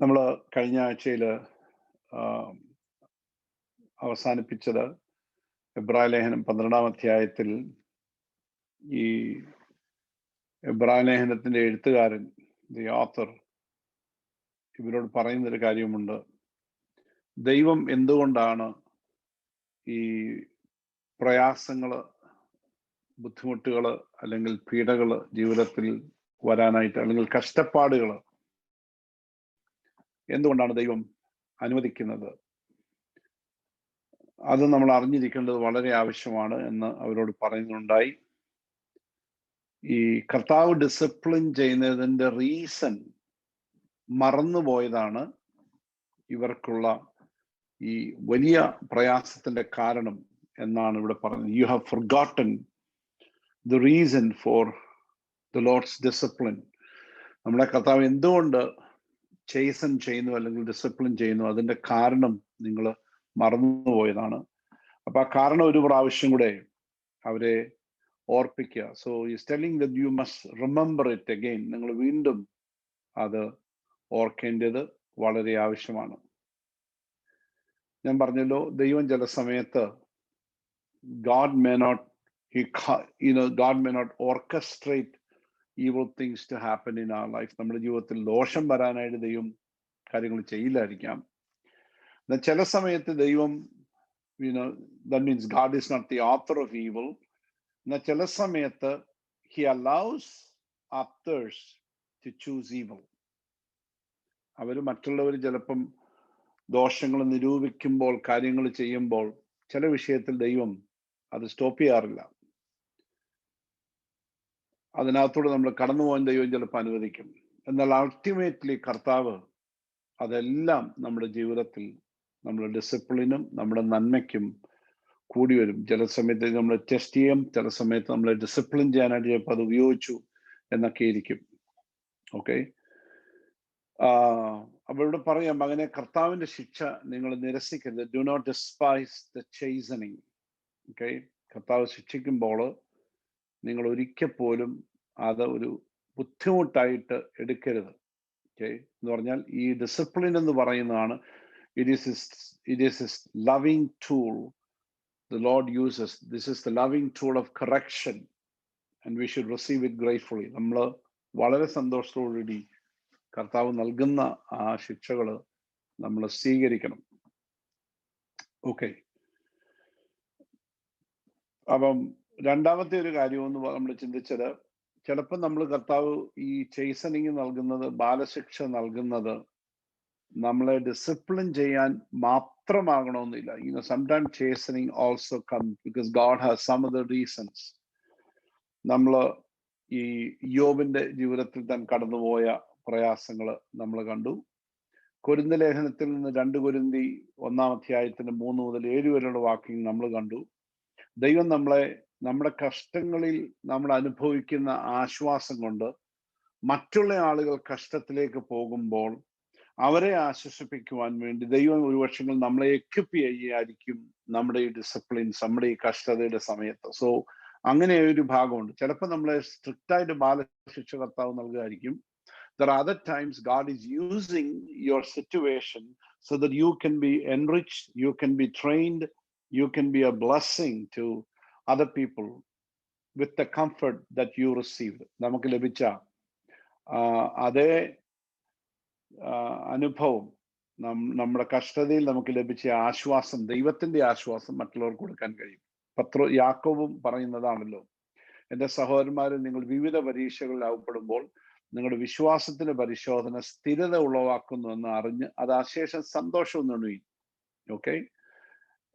നമ്മൾ കഴിഞ്ഞ ആഴ്ചയിൽ അവസാനിപ്പിച്ചത് എബ്രായ ലേഖനം 12-ാം അധ്യായത്തിൽ ഈ എബ്രായ ലേഖനത്തിന്റെ എഴുത്തുകാരൻ ദി ഓത്തർ ഇവരോട് പറയുന്നൊരു കാര്യമുണ്ട്. ദൈവം എന്തുകൊണ്ടാണ് ഈ പ്രയാസങ്ങള്, ബുദ്ധിമുട്ടുകൾ അല്ലെങ്കിൽ പീഡകൾ ജീവിതത്തിൽ വരാനായിട്ട്, അല്ലെങ്കിൽ കഷ്ടപ്പാടുകൾ എന്തുകൊണ്ടാണ് ദൈവം അനുവദിക്കുന്നത്? അത് നമ്മൾ അറിഞ്ഞിരിക്കേണ്ടത് വളരെ ആവശ്യമാണ് എന്ന് അവരോട് പറയുന്നുണ്ടായി. ഈ കർത്താവ് ഡിസിപ്ലിൻ ചെയ്യുന്നതിന്റെ റീസൺ മറന്നുപോയതാണ് ഇവർക്കുള്ള ഈ വലിയ പ്രയാസത്തിന്റെ കാരണം എന്നാണ് ഇവിടെ പറയുന്നത്. You have forgotten the reason for the lord's discipline. നമ്മുടെ കർത്താവ് എന്തുകൊണ്ട് ചേസൻ ചെയ്യുന്നു അല്ലെങ്കിൽ ഡിസിപ്ലിൻ ചെയ്യുന്നു, അതിന്റെ കാരണം നിങ്ങൾ മറന്നുപോയതാണ്. അപ്പൊ ആ കാരണം ഒരു പ്രാവശ്യം കൂടെ അവരെ ഓർപ്പിക്കുക. So is telling that you must remember it again. നിങ്ങൾ വീണ്ടും അത് ഓർക്കേണ്ടത് വളരെ ആവശ്യമാണ്. ഞാൻ പറഞ്ഞല്ലോ, ദൈവം ചില സമയത്ത് God may not orchestrate evil things to happen in our life. നമ്മുടെ ജീവിതത്തിൽ ദോഷം വരാനായിട്ട് ദൈവം കാര്യങ്ങൾ ചെയ്യില്ലായിരിക്കാം. എന്നാൽ ചില സമയത്ത് ദൈവം that means God is not the author of evil. എന്നാൽ ചില സമയത്ത് he allows others to choose evil. അവർ മറ്റുള്ളവർ ചിലപ്പം ദോഷങ്ങൾ നിരൂപിക്കുമ്പോൾ, കാര്യങ്ങൾ ചെയ്യുമ്പോൾ ചില വിഷയത്തിൽ ദൈവം അത് സ്റ്റോപ്പ് ചെയ്യാറില്ല. അതിനകത്തൂടെ നമ്മൾ കടന്നു പോകാൻ ദൈവം ചിലപ്പോൾ അനുവദിക്കും. എന്നാൽ അൾട്ടിമേറ്റ്ലി കർത്താവ് അതെല്ലാം നമ്മുടെ ജീവിതത്തിൽ നമ്മുടെ ഡിസിപ്ലിനും നമ്മുടെ നന്മയ്ക്കും കൂടി വരും. ചില സമയത്ത് നമ്മൾ ടെസ്റ്റ് ചെയ്യും, ചില സമയത്ത് നമ്മൾ ഡിസിപ്ലിൻ ചെയ്യാനായിട്ട് ചിലപ്പോൾ അത് ഉപയോഗിച്ചു എന്നൊക്കെ ഇരിക്കും. ഓക്കെ, അപ്പൊ ഇവിടെ പറയാം, മകനെ, കർത്താവിന്റെ ശിക്ഷ നിങ്ങൾ നിരസിക്കരുത്. Do not despise the chastening. Okay, കർത്താവ് ശിക്ഷിക്കുമ്പോൾ നിങ്ങൾ ഒരിക്കൽ പോലും അത് ഒരു ബുദ്ധിമുട്ടായിട്ട് എടുക്കരുത്. ഓക്കെ, എന്ന് പറഞ്ഞാൽ ഈ ഡിസിപ്ലിൻ എന്ന് പറയുന്നതാണ്, it is his loving tool the Lord uses. This is the loving tool of correction and we should receive it gratefully. നമ്മൾ വളരെ സന്തോഷത്തോടുകൂടി കർത്താവ് നൽകുന്ന ആ ശിക്ഷകൾ നമ്മൾ സ്വീകരിക്കണം. ഓക്കെ, അപ്പം രണ്ടാമത്തെ ഒരു കാര്യമെന്ന് നമ്മൾ ചിന്തിച്ചത്, ചിലപ്പോൾ നമ്മൾ കർത്താവ് ഈ ചേസനിങ് നൽകുന്നത്, ബാലശിക്ഷ നൽകുന്നത് നമ്മളെ ഡിസിപ്ലിൻ ചെയ്യാൻ മാത്രമാകണമെന്നില്ല. Sometimes chastening also comes because God has some other reasons. നമ്മൾ ഈ യോബിന്റെ ജീവിതത്തിൽ താൻ കടന്നുപോയ പ്രയാസങ്ങൾ നമ്മൾ കണ്ടു. കൊരിന്ത ലേഖനത്തിൽ നിന്ന് 2 കൊരിന്തി 1-ാം അധ്യായത്തിന് 3 മുതൽ 7 വരെയുള്ള വാക്യങ്ങൾ നമ്മൾ കണ്ടു. ദൈവം നമ്മളെ നമ്മുടെ കഷ്ടങ്ങളിൽ നമ്മൾ അനുഭവിക്കുന്ന ആശ്വാസം കൊണ്ട് മറ്റുള്ള ആളുകൾ കഷ്ടത്തിലേക്ക് പോകുമ്പോൾ അവരെ ആശ്വസിപ്പിക്കുവാൻ വേണ്ടി ദൈവം ഒരു പക്ഷങ്ങൾ നമ്മളെ എക്വിപ്പ് ചെയ്യുകയായിരിക്കും നമ്മുടെ ഈ ഡിസിപ്ലിൻസ്, നമ്മുടെ ഈ കഷ്ടതയുടെ സമയത്ത്. സോ അങ്ങനെ ഒരു ഭാഗമുണ്ട്. ചിലപ്പോൾ നമ്മളെ സ്ട്രിക്റ്റ് ആയിട്ട് ബാലശിക്ഷ കർത്താവ് നൽകുകയായിരിക്കും. There are other times God is using your situation so that you can be enriched, you can be trained, you can be a blessing to other people with the comfort that you received. നമുക്ക് ലഭിച്ച അതേ അനുഭവം, നമ്മുടെ കഷ്ടതയിൽ നമുക്ക് ലഭിച്ച ആശ്വാസം, ദൈവത്തിന്റെ ആശ്വാസം മറ്റുള്ളവർക്ക് കൊടുക്കാൻ കഴിയും. യാക്കോബും പറയുന്നതാണല്ലോ, എൻ്റെ സഹോദരന്മാരെ, നിങ്ങൾ വിവിധ പരീക്ഷകളിൽ അകപ്പെടുമ്പോൾ നിങ്ങളുടെ വിശ്വാസത്തിന്റെ പരിശോധന സ്ഥിരത ഉളവാക്കുന്നു എന്ന് അറിഞ്ഞ് അത് അശേഷം സന്തോഷവും നുണയും. ഓക്കെ,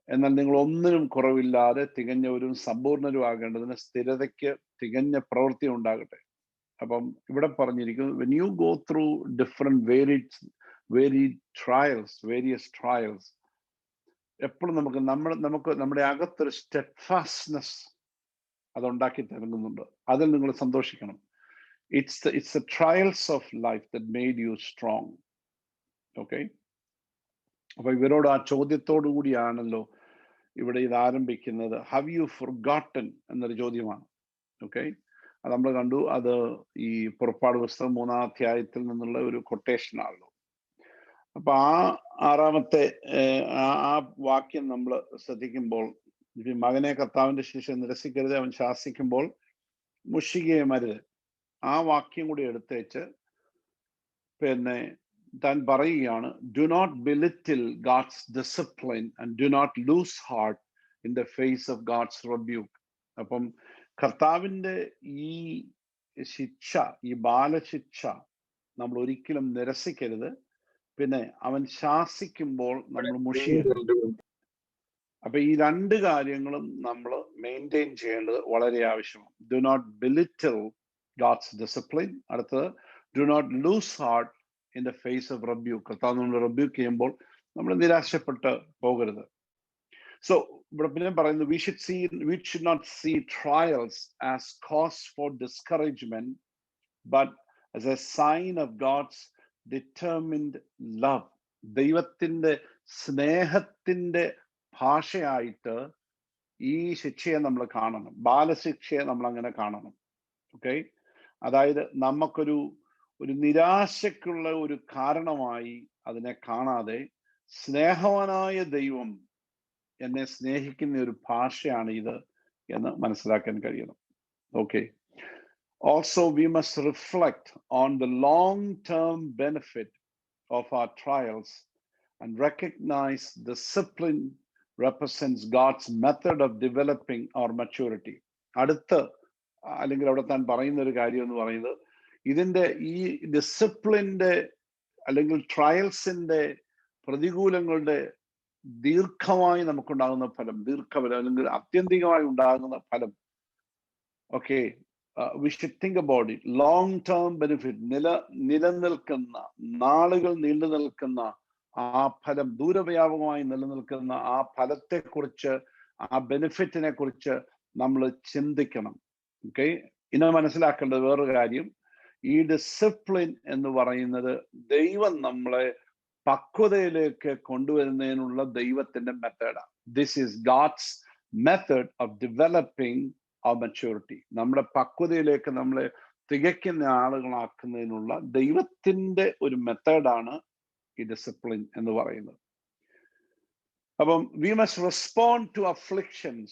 എന്നാൽ നിങ്ങൾ ഒന്നിനും കുറവില്ലാതെ തികഞ്ഞവരും സമ്പൂർണരും ആകേണ്ടതിന് സ്ഥിരതയ്ക്ക് തികഞ്ഞ പ്രവൃത്തി ഉണ്ടാകട്ടെ. അപ്പം ഇവിടെ പറഞ്ഞിരിക്കുന്നു, when you go through different varied trials, various trials, എപ്പോഴും നമുക്ക് നമ്മുടെ അകത്തൊരു steadfastness അതുണ്ടാക്കി തരുന്നുണ്ട്. അതിൽ നിങ്ങൾ സന്തോഷിക്കണം. It's the trials of life that made you strong. Okay, അപ്പൊ ഇവരോട് ആ ചോദ്യത്തോടു കൂടിയാണല്ലോ ഇവിടെ ഇത് ആരംഭിക്കുന്നത്. Have you forgotten എന്നൊരു ചോദ്യമാണ്. ഓക്കെ, അത് നമ്മൾ കണ്ടു. അത് ഈ പുറപ്പാട് പുസ്തകം 3-ാം അധ്യായത്തിൽ നിന്നുള്ള ഒരു കൊട്ടേഷൻ ആണല്ലോ. അപ്പൊ ആറാമത്തെ ആ വാക്യം നമ്മൾ ശ്രദ്ധിക്കുമ്പോൾ, മകനെ കർത്താവിന്റെ ശിക്ഷ നിരസിക്കരുത്, അവൻ ശാസിക്കുമ്പോൾ മുഷികയും അരുത്. ആ വാക്യം കൂടി എടുത്തേച്ച് പിന്നെ താൻ പറയുകയാണ്, do not belittle God's discipline and do not lose heart in the face of God's rebuke. അപ്പം കർത്താവിന്റെ ഈ ശിക്ഷ, ഈ ബാലശിക്ഷ നമ്മൾ ഒരിക്കലും നിരസിക്കരുത്. പിന്നെ അവൻ ശാസിക്കുമ്പോൾ നമ്മൾ മുഷിയരുത്. അപ്പൊ ഈ രണ്ട് കാര്യങ്ങളും നമ്മൾ മെയിൻറ്റെയിൻ ചെയ്യേണ്ടത് വളരെ ആവശ്യമാണ്. Do not belittle God's discipline. അടുത്തത്, do not lose heart in the face of rebuke. കർത്താവ് നമ്മൾ റെബ്യൂക്ക് ചെയ്യുമ്പോൾ നമ്മൾ നിരാശപ്പെട്ട് പോകരുത്. സോ ഇവിടെ പിന്നെ പറയുന്നു, we should not see trials as cause for discouragement, but as a sign of God's determined love. ദൈവത്തിന്റെ സ്നേഹത്തിന്റെ ഭാഷയായിട്ട് ഈ ശിക്ഷയെ നമ്മൾ കാണണം, ബാലശിക്ഷയെ നമ്മൾ അങ്ങനെ കാണണം. ഓക്കെ, അതായത് നമുക്കൊരു നിരാശക്കുള്ള ഒരു കാരണമായി അതിനെ കാണാതെ, സ്നേഹവാനായ ദൈവം എന്നെ സ്നേഹിക്കുന്ന ഒരു ഭാഷയാണ് ഇത് എന്ന് മനസ്സിലാക്കാൻ കഴിയണം. Okay, also we must reflect on the long-term benefit of our trials and recognize discipline represents God's method of developing our maturity. അടുത്ത് അല്ലെങ്കിൽ അവിടെ താൻ പറയുന്ന ഒരു കാര്യം എന്ന് പറയുന്നത്, ഇതിന്റെ ഈ ഡിസിപ്ലിന്റെ അല്ലെങ്കിൽ ട്രയൽസിന്റെ പ്രതികൂലങ്ങളുടെ ദീർഘമായി നമുക്കുണ്ടാകുന്ന ഫലം, ദീർഘഫലം അല്ലെങ്കിൽ ആത്യന്തികമായി ഉണ്ടാകുന്ന ഫലം. Okay, we should think about it. Long term benefit, നിലനിൽക്കുന്ന, നാളുകൾ നീണ്ടു നിൽക്കുന്ന ആ ഫലം, ദൂരവ്യാപകമായി നിലനിൽക്കുന്ന ആ ഫലത്തെക്കുറിച്ച്, ആ ബെനിഫിറ്റിനെ കുറിച്ച് നമ്മൾ ചിന്തിക്കണം. ഓക്കെ, ഇന്ന് മനസ്സിലാക്കേണ്ടത് വേറൊരു കാര്യം, ഈ ഡിസിപ്ലിൻ എന്ന് പറയുന്നത് ദൈവം നമ്മളെ പക്വതയിലേക്ക് കൊണ്ടുവരുന്നതിനുള്ള ദൈവത്തിന്റെ മെത്തേഡാണ്. This is God's method of developing our maturity. നമ്മുടെ പക്വതയിലേക്ക് നമ്മളെ തികയ്ക്കുന്ന ആളുകളാക്കുന്നതിനുള്ള ദൈവത്തിന്റെ ഒരു മെത്തേഡാണ് ഈ ഡിസിപ്ലിൻ എന്ന് പറയുന്നത്. അപ്പം we must respond to afflictions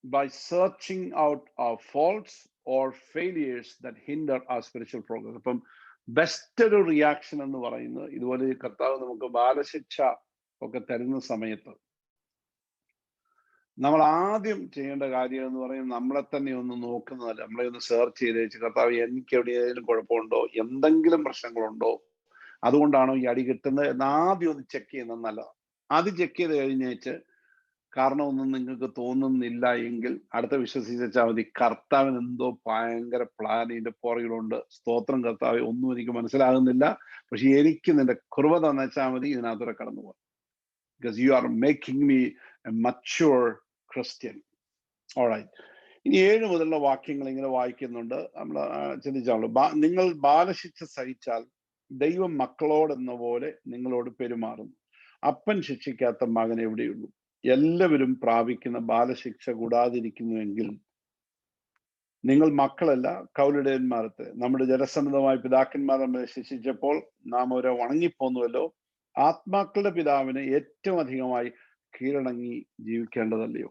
by searching out our faults or failures that hinder our spiritual progress. അപ്പം ബെസ്റ്റ് ഒരു റിയാക്ഷൻ എന്ന് പറയുന്നത്, ഇതുപോലെ കർത്താവ് നമുക്ക് ബാലശിക്ഷ ഒക്കെ തരുന്ന സമയത്ത് നമ്മൾ ആദ്യം ചെയ്യേണ്ട കാര്യം എന്ന് പറയുന്നത്, നമ്മളെ തന്നെ ഒന്ന് നോക്കുന്നതല്ല, നമ്മളെ ഒന്ന് സെർച്ച് ചെയ്ത് വെച്ച്, കർത്താവ് എനിക്ക് എവിടെയെങ്കിലും കുഴപ്പമുണ്ടോ, എന്തെങ്കിലും പ്രശ്നങ്ങളുണ്ടോ, അതുകൊണ്ടാണോ ഈ അടി കിട്ടുന്നത് എന്ന് ആദ്യം ഒന്ന് ചെക്ക് ചെയ്യുന്നത് നല്ലതാണ്. ആദ്യം ചെക്ക് ചെയ്ത് കഴിഞ്ഞേച്ച് കാരണമൊന്നും നിങ്ങൾക്ക് തോന്നുന്നില്ല എങ്കിൽ അടുത്ത വിശ്വസിച്ചാൽ മതി, കർത്താവിന് എന്തോ ഭയങ്കര പ്ലാൻ ഇതിന്റെ പുറകിലുണ്ട്. സ്തോത്രം കർത്താവ്, ഒന്നും എനിക്ക് മനസ്സിലാകുന്നില്ല, പക്ഷെ എനിക്ക് നിന്റെ കൃപ തന്നെച്ചാൽ മതി, ഇതിനകത്തൂടെ കടന്നു പോകാം. Because you are making me a mature Christian. Alright, ഇനി 7 മുതലുള്ള വാക്യങ്ങൾ ഇങ്ങനെ വായിക്കുന്നുണ്ട്, നമ്മൾ ചിന്തിച്ചാണല്ലോ. നിങ്ങൾ ബാലശിക്ഷ സഹിച്ചാൽ ദൈവം മക്കളോടെന്ന പോലെ നിങ്ങളോട് പെരുമാറുന്നു. അപ്പൻ ശിക്ഷിക്കാത്ത മകൻ എവിടെയുള്ളൂ? എല്ലാവരും പ്രാപിക്കുന്ന ബാലശിക്ഷ കൂടാതിരിക്കുന്നുവെങ്കിൽ നിങ്ങൾ മക്കളല്ല, കൗലിടയന്മാരത്തെ. നമ്മുടെ ജലസമ്മതമായ പിതാക്കന്മാർ നമ്മെ ശിക്ഷിച്ചപ്പോൾ നാം അവരെ വണങ്ങിപ്പോന്നുവല്ലോ. ആത്മാക്കളുടെ പിതാവിന് ഏറ്റവും അധികമായി കീഴടങ്ങി ജീവിക്കേണ്ടതല്ലയോ?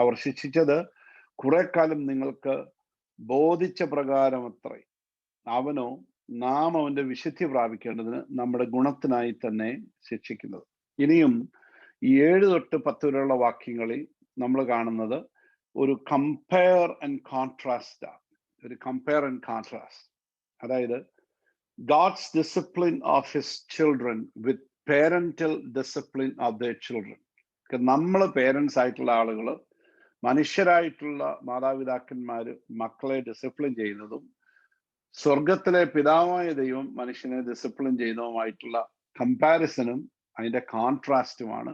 അവർ ശിക്ഷിച്ചത് കുറെ കാലം നിങ്ങൾക്ക് ബോധിച്ച പ്രകാരമത്രേ. അവനോ നാം അവന്റെ വിശുദ്ധി പ്രാപിക്കേണ്ടതിന് നമ്മുടെ ഗുണത്തിനായി തന്നെ ശിക്ഷിക്കുന്നത്. ഇനിയും ഈ 7 തൊട്ട് 10 വരെയുള്ള വാക്യങ്ങളിൽ നമ്മൾ കാണുന്നത് ഒരു കമ്പയർ ആൻഡ് കോൺട്രാസ്റ്റ് ആണ്. ഒരു കമ്പയർ ആൻഡ് കോൺട്രാസ്റ്റ്, അതായത് God's discipline of his children with parental discipline of their children. നമ്മൾ പേരൻസ് ആയിട്ടുള്ള ആളുകൾ, മനുഷ്യരായിട്ടുള്ള മാതാപിതാക്കന്മാർ മക്കളെ ഡിസിപ്ലിൻ ചെയ്യുന്നതും, സ്വർഗത്തിലെ പിതാവായ ദൈവം മനുഷ്യനെ ഡിസിപ്ലിൻ ചെയ്യുന്നതുമായിട്ടുള്ള കമ്പാരിസണും അതിന്റെ കോൺട്രാസ്റ്റുമാണ്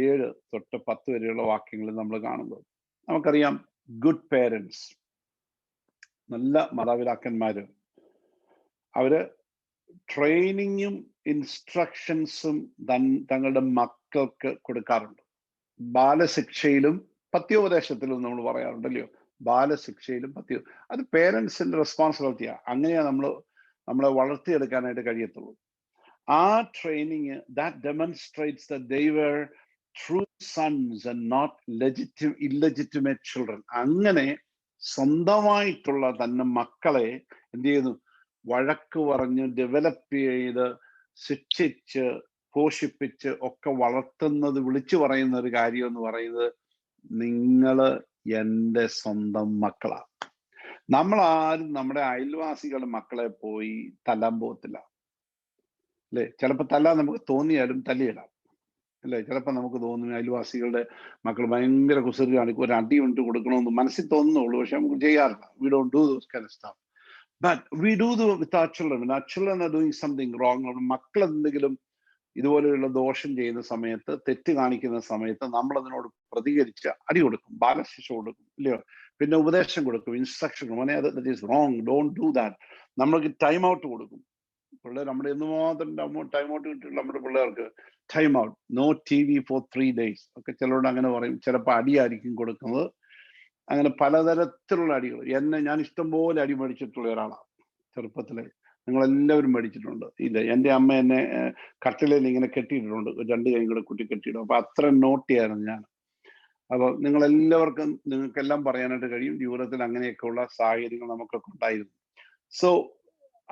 7 തൊട്ട് 10 വരെയുള്ള വാക്യങ്ങളിൽ നമ്മൾ കാണുന്നത്. നമുക്കറിയാം, ഗുഡ് പേരൻസ്, നല്ല മാതാപിതാക്കന്മാര്, അവര് ട്രെയിനിങ്ങും ഇൻസ്ട്രക്ഷൻസും തങ്ങളുടെ മക്കൾക്ക് കൊടുക്കാറുണ്ട്. ബാലശിക്ഷയിലും പത്യോപദേശത്തിലും നമ്മൾ പറയാറുണ്ടല്ലോ, ബാലശിക്ഷയിലും അത് പേരൻസിന്റെ റെസ്പോൺസിബിലിറ്റിയാണ്. അങ്ങനെയാണ് നമ്മളെ വളർത്തിയെടുക്കാനായിട്ട് കഴിയത്തുള്ളൂ. ആ training that demonstrates that they were true sons and not illegitimate children. അങ്ങനെ സ്വന്തമായിട്ടുള്ള തന്നെ മക്കളെ എന്ത് ചെയ്യുന്നു? വഴക്ക് പറഞ്ഞ് ഡെവലപ്പ് ചെയ്ത് ശിക്ഷിച്ച് പോഷിപ്പിച്ച് ഒക്കെ വളർത്തുന്നത്, വിളിച്ചു പറയുന്ന ഒരു കാര്യം എന്ന് പറയുന്നത്, നിങ്ങള് എൻ്റെ സ്വന്തം മക്കളാ. നമ്മളാരും നമ്മുടെ അയൽവാസികളുടെ മക്കളെ പോയി തല്ലാൻ പോകത്തില്ല, അല്ലെ? ചിലപ്പോൾ തല്ലാൻ നമുക്ക് തോന്നിയാലും തല്ലിയിടാം, അല്ലെ? ചിലപ്പോൾ നമുക്ക് തോന്നും അയൽവാസികളുടെ മക്കൾ ഭയങ്കര കുസൃതി കാണിക്കും, ഒരു അടി കൊണ്ട് കൊടുക്കണമെന്ന് മനസ്സിൽ തോന്നുന്നുള്ളൂ, പക്ഷെ നമുക്ക് ചെയ്യാറില്ല. We don't do those kind of stuff. But we do with our children. When our children are doing something wrong, നമ്മുടെ മക്കൾ എന്തെങ്കിലും ഇതുപോലെയുള്ള ദോഷം ചെയ്യുന്ന സമയത്ത്, തെറ്റ് കാണിക്കുന്ന സമയത്ത് നമ്മൾ അതിനോട് പ്രതികരിച്ച് അടി കൊടുക്കും, ബാലശിക്ഷ കൊടുക്കും, ഇല്ലയോ? പിന്നെ ഉപദേശം കൊടുക്കും, ഇൻസ്ട്രക്ഷൻ, മോനെ that is wrong, don't do that. നമ്മൾക്ക് ടൈം ഔട്ട് കൊടുക്കും. പിള്ളേർ നമ്മുടെ എന്തുമാത്രം ടൈം ഔട്ട് കിട്ടിയുള്ള നമ്മുടെ പിള്ളേർക്ക് time out, no TV for 3 days ഒക്കെ ചിലരോട് അങ്ങനെ പറയും. ചിലപ്പോൾ അടിയായിരിക്കും കൊടുക്കുന്നത്. അങ്ങനെ പലതരത്തിലുള്ള അടികൾ. ഞാൻ ഇഷ്ടംപോലെ അടി മേടിച്ചിട്ടുള്ള ഒരാളാണ് ചെറുപ്പത്തിലെ. നിങ്ങളെല്ലാവരും മേടിച്ചിട്ടുണ്ട് ഇല്ല? എൻ്റെ അമ്മ എന്നെ കട്ടിലയിൽ ഇങ്ങനെ കെട്ടിയിട്ടുണ്ട്, 2 കൈയും കൂടെ കുട്ടി കെട്ടിയിടും. അപ്പൊ അത്ര നോട്ടിയായിരുന്നു ഞാൻ. അപ്പൊ നിങ്ങൾക്കെല്ലാം പറയാനായിട്ട് കഴിയും, ജീവിതത്തിൽ അങ്ങനെയൊക്കെയുള്ള സാഹചര്യങ്ങൾ നമുക്കൊക്കെ ഉണ്ടായിരുന്നു. സോ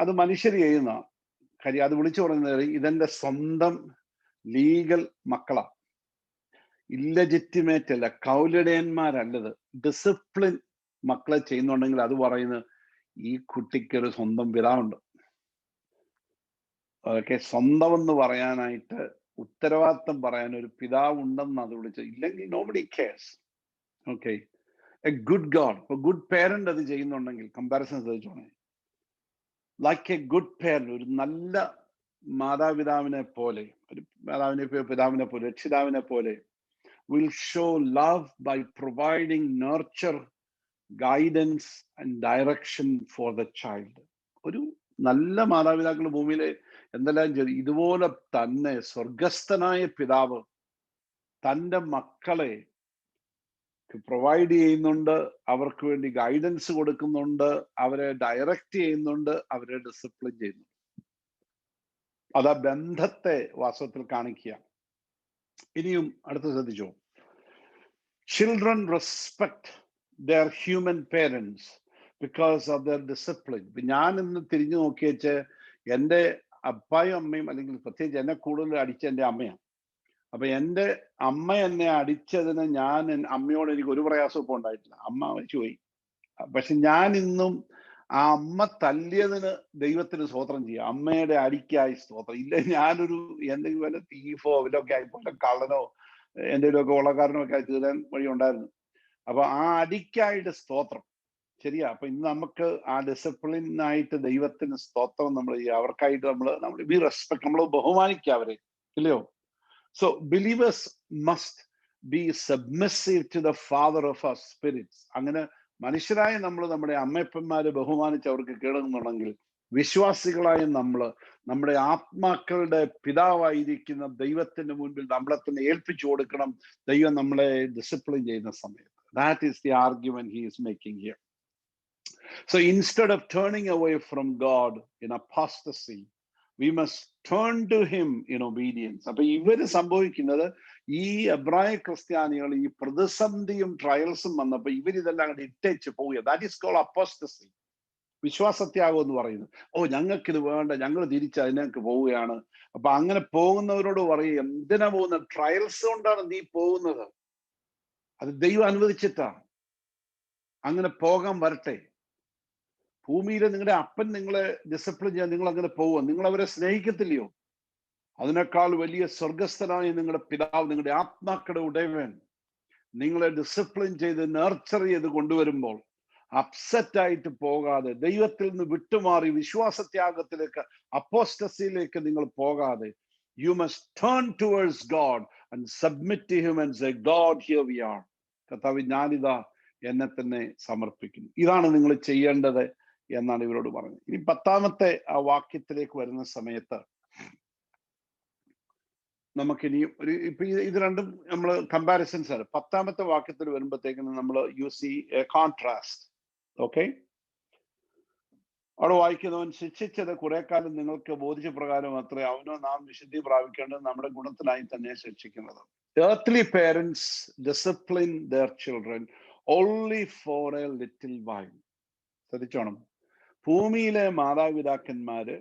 അത് മനുഷ്യർ ചെയ്യുന്ന കാര്യം. അത് വിളിച്ചു പറയുന്നത്, ഇതെന്റെ സ്വന്തം ലീഗൽ മക്കളാ, ഇല്ലെജിറ്റിമേറ്റ് അല്ല, കൗലിടയന്മാരല്ലത്. ഡിസിപ്ലിൻ മക്കളെ ചെയ്യുന്നുണ്ടെങ്കിൽ അത് പറയുന്നത്, ഈ കുട്ടിക്ക് ഒരു സ്വന്തം പിതാവുണ്ട്. ഓക്കെ, സ്വന്തം എന്ന് പറയാനായിട്ട്, ഉത്തരവാദിത്തം പറയാൻ ഒരു പിതാവ് ഉണ്ടെന്ന് അത് വിളിച്ച്. ഇല്ലെങ്കിൽ nobody cares. Okay, a good God, good parent അത് ചെയ്യുന്നുണ്ടെങ്കിൽ, കമ്പാരിസൺ ചോദിച്ചോണേ, ലൈക്ക് എ ഗുഡ് പേരന്റ്, ഒരു നല്ല മാതാപിതാവിനെ പോലെ, ഒരു പിതാവിനെ പോലെ, രക്ഷിതാവിനെ പോലെ, will show love by providing nurture, guidance and direction for the child. ഒരു നല്ല മാതാപിതാക്കൾ ഭൂമിയിലെ എന്തെല്ലാം ചെയ്തു. ഇതുപോലെ തന്നെ സ്വർഗസ്ഥനായ പിതാവ് തൻ്റെ മക്കളെ പ്രൊവൈഡ് ചെയ്യുന്നുണ്ട്, അവർക്ക് വേണ്ടി ഗൈഡൻസ് കൊടുക്കുന്നുണ്ട്, അവരെ ഡയറക്റ്റ് ചെയ്യുന്നുണ്ട്, അവരെ ഡിസിപ്ലിൻ ചെയ്യുന്നു. അത് ആ ബന്ധത്തെ വാസ്തവത്തിൽ കാണിക്കുക. ഇനിയും അടുത്ത ശ്രദ്ധിച്ചോ, children respect their human parents because of their discipline. ഞാൻ ഇന്ന് തിരിഞ്ഞു നോക്കിയേച്ച് എൻ്റെ അപ്പായും അമ്മയും, അല്ലെങ്കിൽ പ്രത്യേകിച്ച് എന്നെ കൂടുതൽ അടിച്ച എൻ്റെ അമ്മയാണ്. അപ്പൊ എൻ്റെ അമ്മ എന്നെ അടിച്ചതിന് അമ്മയോട് എനിക്ക് ഒരു പ്രയാസവും ഇപ്പോൾ ഉണ്ടായിട്ടില്ല. അമ്മ മരിച്ചുപോയി. പക്ഷെ ഞാൻ ഇന്നും ആ അമ്മ തല്ലിയതിന് ദൈവത്തിന് സ്തോത്രം ചെയ്യാം. അമ്മയുടെ അടിക്കായി സ്തോത്രം. ഇല്ല, ഞാനൊരു എന്തെങ്കിലും വല്ല തീഫോ ഇതിലൊക്കെ ആയിപ്പോലെ കള്ളനോ എന്തെങ്കിലുമൊക്കെ ഉള്ളക്കാരനോ ഒക്കെ തീരാൻ വഴി ഉണ്ടായിരുന്നു. അപ്പൊ ആ അടിക്കായിട്ട് സ്തോത്രം. ശരിയാ. അപ്പൊ ഇന്ന് നമുക്ക് ആ ഡിസിപ്ലിനായിട്ട് ദൈവത്തിന് സ്തോത്രം നമ്മൾ ചെയ്യുക. അവർക്കായിട്ട് നമ്മൾ വി റെസ്പെക്ട്, നമ്മൾ ബഹുമാനിക്കുക അവരെ, ഇല്ലയോ? So believers must be submissive to the father of our spirits. അങ്ങനെ മനുഷ്യരായ നമ്മൾ നമ്മുടെ അമ്മയപ്പന്മാരെ ബഹുമാനിച്ച് അവർക്ക് കീഴടങ്ങുന്നുണ്ടെങ്കിൽ, വിശ്വാസികളായ നമ്മുടെ ആത്മാക്കളുടെ പിതാവായിരിക്കുന്ന ദൈവത്തിന്റെ മുൻപിൽ നമ്മളെ തന്നെ ഏൽപ്പിച്ചു കൊടുക്കണം, ദൈവം നമ്മളെ ഡിസിപ്ലിൻ ചെയ്യുന്ന സമയത്ത്. That is the argument he is making here. So instead of turning away from God in apostasy, we must turn to him in obedience. അപ്പൊ ഇവര് സംഭവിക്കുന്നത്, ഈ എബ്രായ ക്രിസ്ത്യാനികൾ ഈ പ്രതിസന്ധിയും ട്രയൽസും വന്നപ്പോ ഇവരിതെല്ലാം അങ്ങോട്ട് ഇട്ടേച്ച് പോവുക. ദാറ്റ് ഈസ് കോൾഡ് അപ്പോസ്റ്റസി, വിശ്വാസത്യാഗം എന്ന് പറയുന്നത്. ഞങ്ങൾക്കിത് വേണ്ട, ഞങ്ങൾ തിരിച്ച് അതിനൊക്കെ പോവുകയാണ്. അപ്പൊ അങ്ങനെ പോകുന്നവരോട് പറയും, എന്തിനാ പോകുന്നത്? ട്രയൽസ് കൊണ്ടാണ് നീ പോകുന്നത്, അത് ദൈവം അനുവദിച്ചിട്ടാ. അങ്ങനെ പോകാൻ വരട്ടെ. ഭൂമിയിലെ നിങ്ങളുടെ അപ്പൻ നിങ്ങളെ ഡിസിപ്ലിൻ ചെയ്യാൻ നിങ്ങൾ അങ്ങനെ പോവുക, നിങ്ങൾ അവരെ സ്നേഹിക്കത്തില്ലയോ? അതിനേക്കാൾ വലിയ സ്വർഗസ്ഥനായ നിങ്ങളുടെ പിതാവ്, നിങ്ങളുടെ ആത്മാക്കളുടെ ഉടയവൻ, നിങ്ങളെ ഡിസിപ്ലിൻ ചെയ്ത് നർച്ചർ ചെയ്ത് കൊണ്ടുവരുമ്പോൾ അപ്സെറ്റ് ആയിട്ട് പോകാതെ, ദൈവത്തിൽ നിന്ന് വിട്ടുമാറി വിശ്വാസത്യാഗത്തിലേക്ക്, അപ്പോസ്റ്റസിയിലേക്ക് നിങ്ങൾ പോകാതെ, you must turn towards God and submit to him and say, God, here we are. കർത്താവേ, ഞാനിതാ എന്നെ തന്നെ സമർപ്പിക്കുന്നു. ഇതാണ് നിങ്ങൾ ചെയ്യേണ്ടത് എന്നാണ് ഇവരോട് പറഞ്ഞത്. ഇനി 10ാമത്തെ ആ വാക്യത്തിലേക്ക് വരുന്ന സമയത്ത് നമുക്കിനിയും ഇപ്പൊ ഇത് രണ്ടും നമ്മൾ കമ്പാരിസൺസ് ആണ്. 10ാമത്തെ വാക്യത്തിൽ വരുമ്പോഴത്തേക്കും നമ്മൾ you see a contrast. Okay, അവിടെ വായിക്കുന്നവൻ ശിക്ഷിച്ചത് കുറെ കാലം നിങ്ങൾക്ക് ബോധിച്ചപ്രകാരം അത്രേ അവനോ നാം വിശുദ്ധി പ്രാപിക്കേണ്ടത് നമ്മുടെ ഗുണത്തിനായി തന്നെ ശിക്ഷിക്കുന്നത്. Earthly parents discipline their children only for a little while. ശ്രദ്ധിച്ചോണം, ഭൂമിയിലെ മാതാപിതാക്കന്മാര്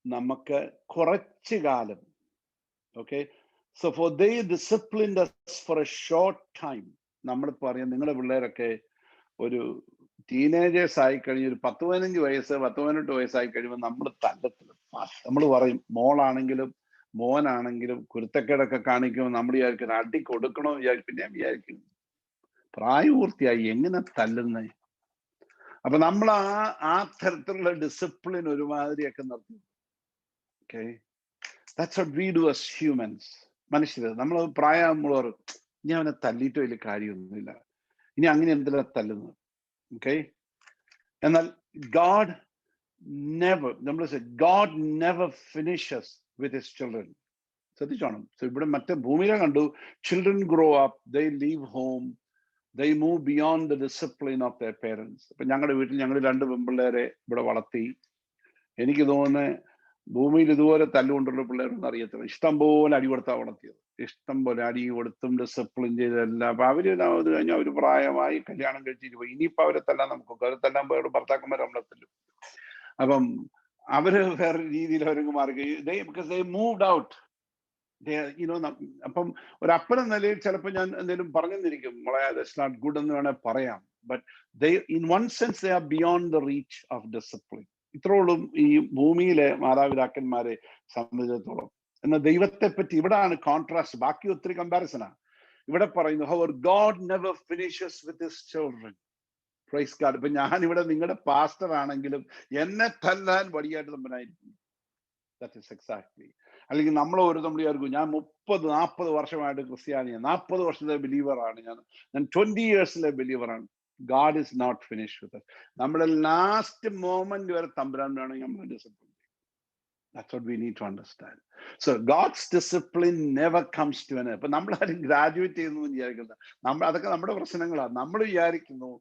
നമുക്ക് കുറച്ചു കാലം, okay, so for they disciplined us for a short time. നമ്മൾ പറയാം നിങ്ങളുടെ പിള്ളേരൊക്കെ ഒരു ടീനേജേഴ്സ് ആയി കഴിഞ്ഞ് ഒരു 10-15 വയസ്സ് 10-18 വയസ്സായി കഴിയുമ്പോൾ നമ്മൾ തല്ലത്തില്ല. നമ്മൾ പറയും, മോളാണെങ്കിലും മോനാണെങ്കിലും കുരുത്തക്കേടൊക്കെ കാണിക്കുമ്പോൾ നമ്മൾ വിചാരിക്കും അടി കൊടുക്കണോ വിചാരിക്കും. പിന്നെ വിചാരിക്കും പ്രായപൂർത്തിയായി എങ്ങനെ തല്ലുന്നേ. അപ്പൊ നമ്മൾ ആ തരത്തിലുള്ള ഡിസിപ്ലിൻ ഒരുമാതിരിയൊക്കെ നിർത്തി. Okay, that's what we do as humans. മനുഷ്യര് നമ്മൾ പ്രായമുള്ളവർ ഇനി അവനെ തല്ലിയിട്ട് വലിയ കാര്യമൊന്നുമില്ല, ഇനി അങ്ങനെ എന്തിനാ തല്ലുന്നത്. ഓക്കെ, എന്നാൽ God never finishes with his children. ശ്രദ്ധിച്ചോണം. ഇവിടെ മറ്റേ ഭൂമിയിലെ കണ്ടു, children grow up, they leave home, they move beyond the discipline of their parents. ഇപ്പൊ ഞങ്ങളുടെ വീട്ടിൽ ഞങ്ങൾ 2 പെൺപിള്ളേരെ ഇവിടെ വളർത്തി. എനിക്ക് തോന്നുന്നത് ഭൂമിയിൽ ഇതുപോലെ തല്ലുകൊണ്ടുള്ള പിള്ളേരൊന്നും അറിയത്തില്ല. ഇഷ്ടം പോലെ അടി കൊടുത്താ വളർത്തിയത്, ഇഷ്ടം പോലെ അടി കൊടുത്തും ഡിസിപ്ലിൻ ചെയ്തെല്ലാം. അപ്പൊ അവര് അത് കഴിഞ്ഞാൽ അവര് പ്രായമായി കല്യാണം കഴിച്ചിട്ട് പോയി. ഇനിയിപ്പോ അവരെ തല്ലാൻ നമുക്ക്, അവരെ തല്ലാൻ പോയ ഭർത്താക്കന്മാർ നമ്മളെ തല്ലും. അപ്പം അവര് വേറെ രീതിയിൽ അവർക്ക് മാറി, ബിക്കോസ് ദേ മൂവ്ഡ് ഔട്ട്. അപ്പം ഒരു അപ്പൻ എന്ന നിലയിൽ ചിലപ്പോൾ ഞാൻ എന്തെങ്കിലും പറഞ്ഞെന്നിരിക്കും, ദാറ്റ്സ് നോട്ട് ഗുഡ് എന്ന് വേണേൽ പറയാം. But they in one sense they are beyond the reach of discipline. ഇത്രോളും ഈ ഭൂമിയിലെ മാതാപിതാക്കന്മാരെ സംബന്ധിച്ചിടത്തോളം. എന്നാൽ ദൈവത്തെ പറ്റി ഇവിടാണ് കോൺട്രാസ്റ്റ്. ബാക്കി ഒത്തിരി കമ്പാരിസണാ. ഇവിടെ പറയുന്നു, അവർ God never finishes with his children. Praise God. ഇപ്പൊ ഞാൻ ഇവിടെ നിങ്ങളുടെ പാസ്റ്റർ ആണെങ്കിലും എന്നെ തല്ലാൻ വടിയായിട്ട് തമ്പനായിരിക്കും. That is exactly. അല്ലെങ്കിൽ നമ്മൾ വിചാരിക്കും ഞാൻ 30-40 വർഷമായിട്ട് ക്രിസ്ത്യാനിയാണ്, 40 വർഷത്തെ ബിലീവറാണ് ഞാൻ 20 ഇയേഴ്സിലെ ബിലീവറാണ്. God is not finished with us. നമ്മുടെ ലാസ്റ്റ് മോമെന്റ് വരെ തമ്പുരാൻ വേണമെങ്കിൽ നമ്മൾ discipline. That's what we need to understand. So God's discipline never comes to an end. അപ്പൊ നമ്മളാരും ഗ്രാജുവേറ്റ് ചെയ്യുന്നു വിചാരിക്കുന്നത് അതൊക്കെ നമ്മുടെ പ്രശ്നങ്ങളാണ്. നമ്മൾ വിചാരിക്കുന്നു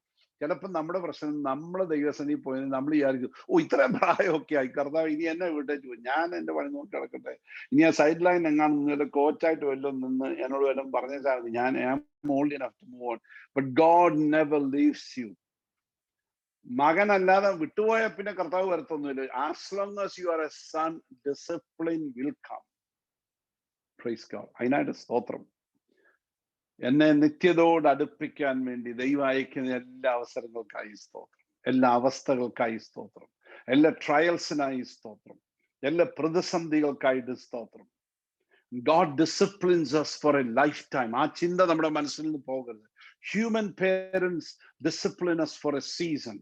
ചിലപ്പോൾ നമ്മുടെ പ്രശ്നം, നമ്മൾ ദൈവസന്നിധി പോയി നമ്മൾ വിചാരിക്കും, ഇത്രയും പ്രായമൊക്കെ ആയി കർത്താവ് ഇനി എന്നെ വിട്ടേച്ച് പോയി, ഞാൻ എന്റെ പണി നോക്കി കിടക്കട്ടെ, ഇനി ആ സൈഡ് ലൈൻ എങ്ങാനും കോച്ചായിട്ട് വല്ലതും നിന്ന് എന്നോട് വല്ലതും പറഞ്ഞാൽ ഞാൻ old enough to move on. But God never leaves you. മകനല്ലാതെ വിട്ടുപോയ പിന്നെ കർത്താവ് വരത്തൊന്നുമില്ല. As long as you are a son, discipline will come. Praise God. അതിനായിട്ട് സ്തോത്രം. എന്നെ നിത്യതയോട് അടുപ്പിക്കാൻ വേണ്ടി ദൈവം അയക്കുന്ന എല്ലാ അവസരങ്ങൾക്കായി സ്തോത്രം, എല്ലാ അവസ്ഥകൾക്കായി സ്തോത്രം, എല്ലാ ട്രയൽസിനായി സ്തോത്രം, എല്ലാ പ്രതിസന്ധികൾക്കായിട്ട് സ്തോത്രം. God disciplines us for a lifetime. ആ ചിന്ത നമ്മുടെ മനസ്സിൽ നിന്ന് പോകരുത്. Human parents discipline us for a season,